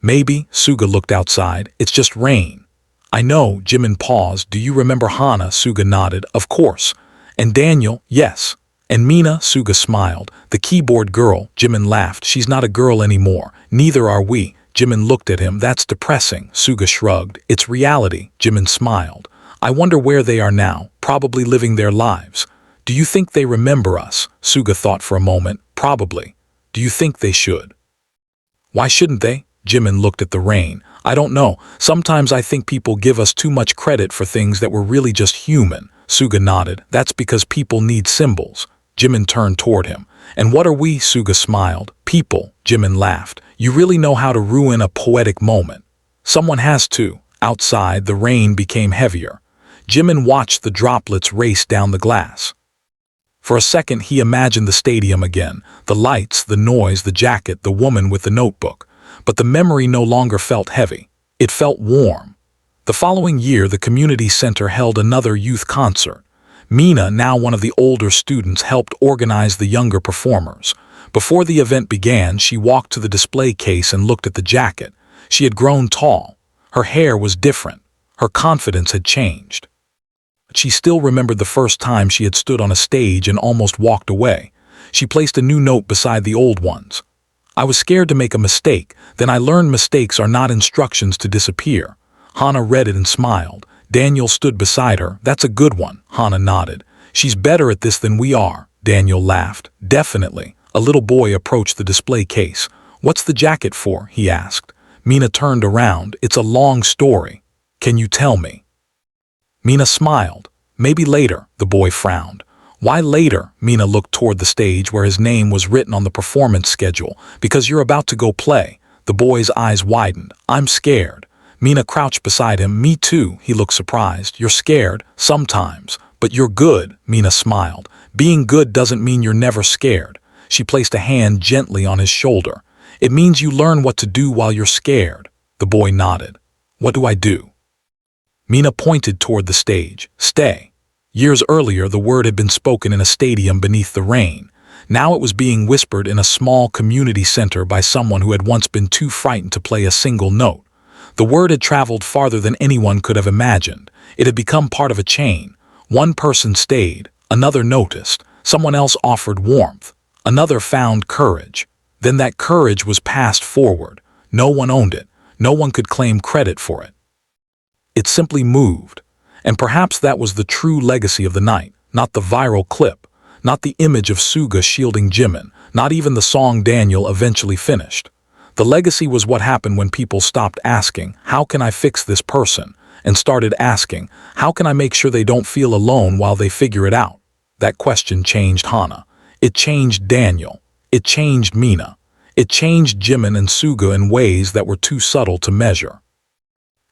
"Maybe." Suga looked outside. "It's just rain." "I know." Jimin paused. "Do you remember Hana?" Suga nodded. "Of course." "And Daniel?" "Yes." "And Mina?" Suga smiled. "The keyboard girl." Jimin laughed. "She's not a girl anymore. Neither are we." Jimin looked at him. "That's depressing." Suga shrugged. "It's reality." Jimin smiled. "I wonder where they are now, probably living their lives." "Do you think they remember us?" Suga thought for a moment. "Probably." "Do you think they should?" "Why shouldn't they?" Jimin looked at the rain. "I don't know. Sometimes I think people give us too much credit for things that were really just human." Suga nodded. "That's because people need symbols." Jimin turned toward him. "And what are we?" Suga smiled. "People." Jimin laughed. "You really know how to ruin a poetic moment." "Someone has to." Outside, the rain became heavier. Jimin watched the droplets race down the glass. For a second, he imagined the stadium again. The lights, the noise, the jacket, the woman with the notebook. But the memory no longer felt heavy. It felt warm. The following year, the community center held another youth concert. Mina, now one of the older students, helped organize the younger performers. Before the event began, she walked to the display case and looked at the jacket. She had grown tall. Her hair was different. Her confidence had changed. She still remembered the first time she had stood on a stage and almost walked away. She placed a new note beside the old ones. "I was scared to make a mistake. Then I learned mistakes are not instructions to disappear." Hana read it and smiled. Daniel stood beside her. "That's a good one." Hana nodded. "She's better at this than we are." Daniel laughed. "Definitely." A little boy approached the display case. "What's the jacket for?" he asked. Mina turned around. "It's a long story." "Can you tell me?" Mina smiled. "Maybe later." The boy frowned. "Why later?" Mina looked toward the stage where his name was written on the performance schedule. "Because you're about to go play." The boy's eyes widened. "I'm scared." Mina crouched beside him. "Me too." He looked surprised. "You're scared?" "Sometimes." "But you're good." Mina smiled. "Being good doesn't mean you're never scared." She placed a hand gently on his shoulder. "It means you learn what to do while you're scared." The boy nodded. "What do I do?" Mina pointed toward the stage. "Stay." Years earlier, the word had been spoken in a stadium beneath the rain. Now it was being whispered in a small community center by someone who had once been too frightened to play a single note. The word had traveled farther than anyone could have imagined. It had become part of a chain. One person stayed, another noticed, someone else offered warmth, another found courage. Then that courage was passed forward. No one owned it. No one could claim credit for it. It simply moved. And perhaps that was the true legacy of the night, not the viral clip, not the image of Suga shielding Jimin, not even the song Daniel eventually finished. The legacy was what happened when people stopped asking, "How can I fix this person?" and started asking, "How can I make sure they don't feel alone while they figure it out?" That question changed Hana. It changed Daniel. It changed Mina. It changed Jimin and Suga in ways that were too subtle to measure.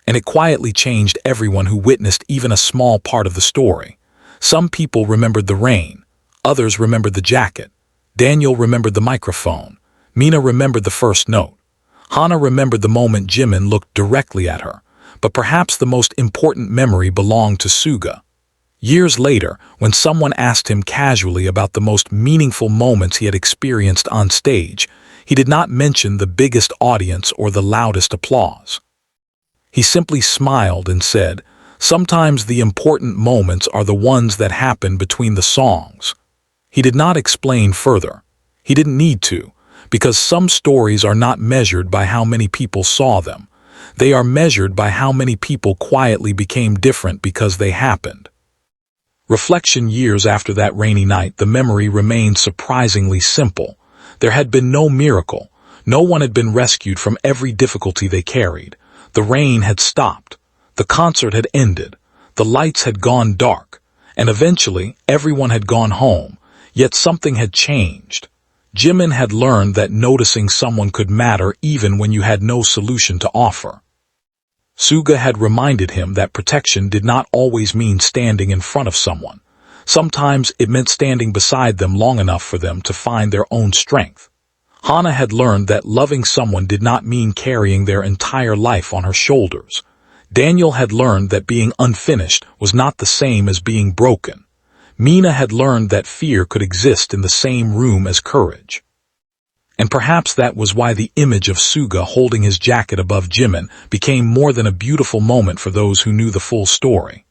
And it quietly changed everyone who witnessed even a small part of the story. Some people remembered the rain. Others remembered the jacket. Daniel remembered the microphone. Mina remembered the first note. Hana remembered the moment Jimin looked directly at her. But perhaps the most important memory belonged to Suga. Years later, when someone asked him casually about the most meaningful moments he had experienced on stage, he did not mention the biggest audience or the loudest applause. He simply smiled and said, "Sometimes the important moments are the ones that happen between the songs." He did not explain further. He didn't need to, because some stories are not measured by how many people saw them. They are measured by how many people quietly became different because they happened. Reflection: years after that rainy night, the memory remained surprisingly simple. There had been no miracle. No one had been rescued from every difficulty they carried. The rain had stopped. The concert had ended. The lights had gone dark. And eventually, everyone had gone home. Yet something had changed. Jimin had learned that noticing someone could matter even when you had no solution to offer. Suga had reminded him that protection did not always mean standing in front of someone. Sometimes it meant standing beside them long enough for them to find their own strength. Hana had learned that loving someone did not mean carrying their entire life on her shoulders. Daniel had learned that being unfinished was not the same as being broken. Mina had learned that fear could exist in the same room as courage. And perhaps that was why the image of Suga holding his jacket above Jimin became more than a beautiful moment for those who knew the full story.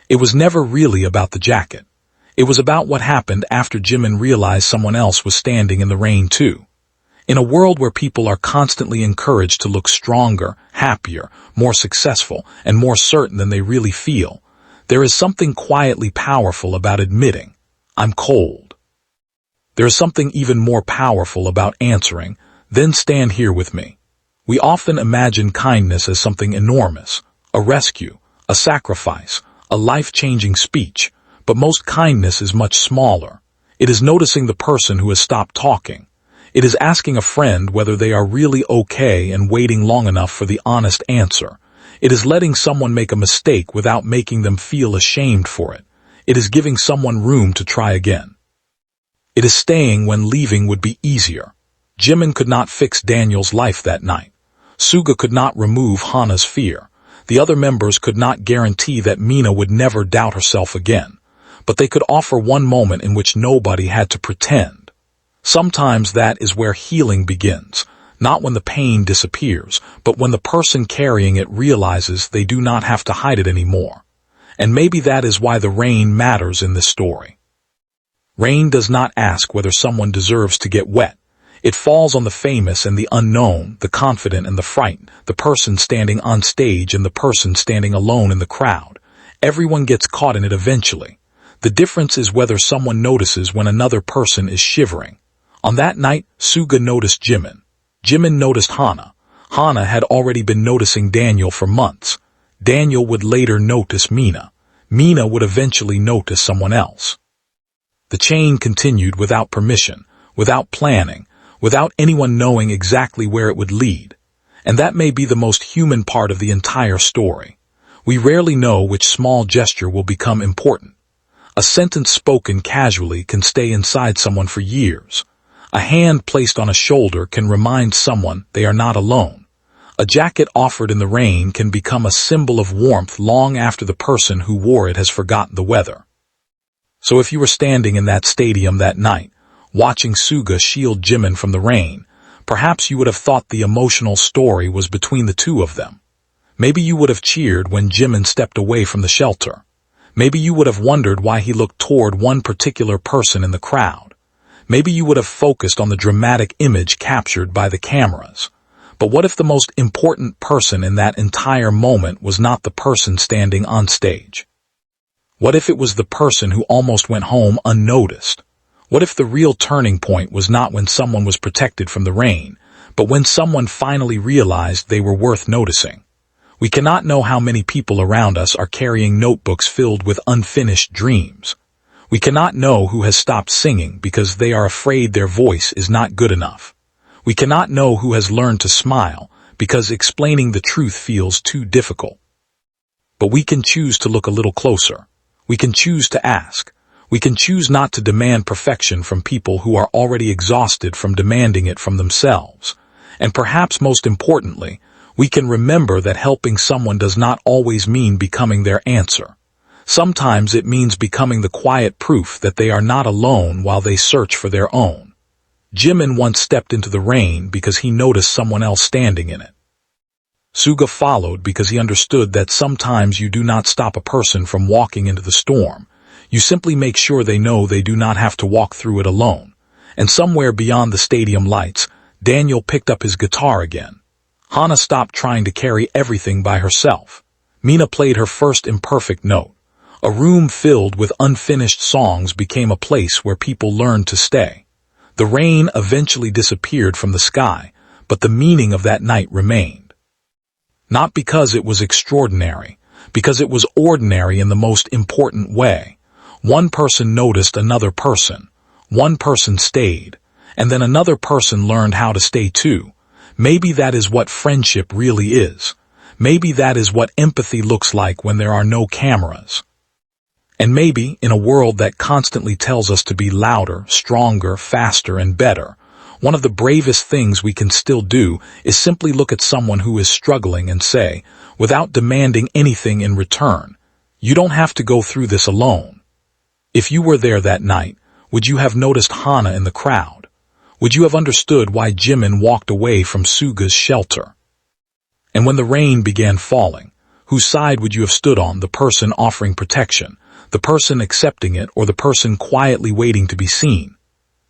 It was never really about the jacket. It was about what happened after Jimin realized someone else was standing in the rain too. In a world where people are constantly encouraged to look stronger, happier, more successful, and more certain than they really feel, there is something quietly powerful about admitting, "I'm cold." There is something even more powerful about answering, "Then stand here with me." We often imagine kindness as something enormous, a rescue, a sacrifice, a life-changing speech, but most kindness is much smaller. It is noticing the person who has stopped talking. It is asking a friend whether they are really okay and waiting long enough for the honest answer. It is letting someone make a mistake without making them feel ashamed for it. It is giving someone room to try again. It is staying when leaving would be easier. Jimin could not fix Daniel's life that night. Suga could not remove Hana's fear. The other members could not guarantee that Mina would never doubt herself again. But they could offer one moment in which nobody had to pretend. Sometimes that is where healing begins, not when the pain disappears, but when the person carrying it realizes they do not have to hide it anymore. And maybe that is why the rain matters in this story. Rain does not ask whether someone deserves to get wet. It falls on the famous and the unknown, the confident and the frightened, the person standing on stage and the person standing alone in the crowd. Everyone gets caught in it eventually. The difference is whether someone notices when another person is shivering. On that night, Suga noticed Jimin. Jimin noticed Hana. Hana had already been noticing Daniel for months. Daniel would later notice Mina. Mina would eventually notice someone else. The chain continued without permission, without planning, without anyone knowing exactly where it would lead. And that may be the most human part of the entire story. We rarely know which small gesture will become important. A sentence spoken casually can stay inside someone for years. A hand placed on a shoulder can remind someone they are not alone. A jacket offered in the rain can become a symbol of warmth long after the person who wore it has forgotten the weather. So if you were standing in that stadium that night, watching Suga shield Jimin from the rain, perhaps you would have thought the emotional story was between the two of them. Maybe you would have cheered when Jimin stepped away from the shelter. Maybe you would have wondered why he looked toward one particular person in the crowd. Maybe you would have focused on the dramatic image captured by the cameras. But what if the most important person in that entire moment was not the person standing on stage? What if it was the person who almost went home unnoticed? What if the real turning point was not when someone was protected from the rain, but when someone finally realized they were worth noticing? We cannot know how many people around us are carrying notebooks filled with unfinished dreams. We cannot know who has stopped singing because they are afraid their voice is not good enough. We cannot know who has learned to smile because explaining the truth feels too difficult. But we can choose to look a little closer. We can choose to ask. We can choose not to demand perfection from people who are already exhausted from demanding it from themselves. And perhaps most importantly, we can remember that helping someone does not always mean becoming their answer. Sometimes it means becoming the quiet proof that they are not alone while they search for their own. Jimin once stepped into the rain because he noticed someone else standing in it. Suga followed because he understood that sometimes you do not stop a person from walking into the storm. You simply make sure they know they do not have to walk through it alone. And somewhere beyond the stadium lights, Daniel picked up his guitar again. Hana stopped trying to carry everything by herself. Mina played her first imperfect note. A room filled with unfinished songs became a place where people learned to stay. The rain eventually disappeared from the sky, but the meaning of that night remained. Not because it was extraordinary, because it was ordinary in the most important way. One person noticed another person. One person stayed, and then another person learned how to stay too. Maybe that is what friendship really is. Maybe that is what empathy looks like when there are no cameras. And maybe, in a world that constantly tells us to be louder, stronger, faster, and better, one of the bravest things we can still do is simply look at someone who is struggling and say, without demanding anything in return, you don't have to go through this alone. If you were there that night, would you have noticed Hana in the crowd? Would you have understood why Jimin walked away from Suga's shelter? And when the rain began falling, whose side would you have stood on, the person offering protection, the person accepting it, or the person quietly waiting to be seen?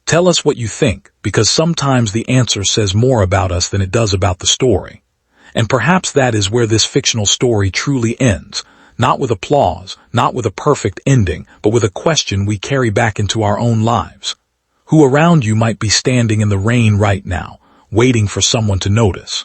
Tell us what you think, because sometimes the answer says more about us than it does about the story. And perhaps that is where this fictional story truly ends, not with applause, not with a perfect ending, but with a question we carry back into our own lives. Who around you might be standing in the rain right now, waiting for someone to notice?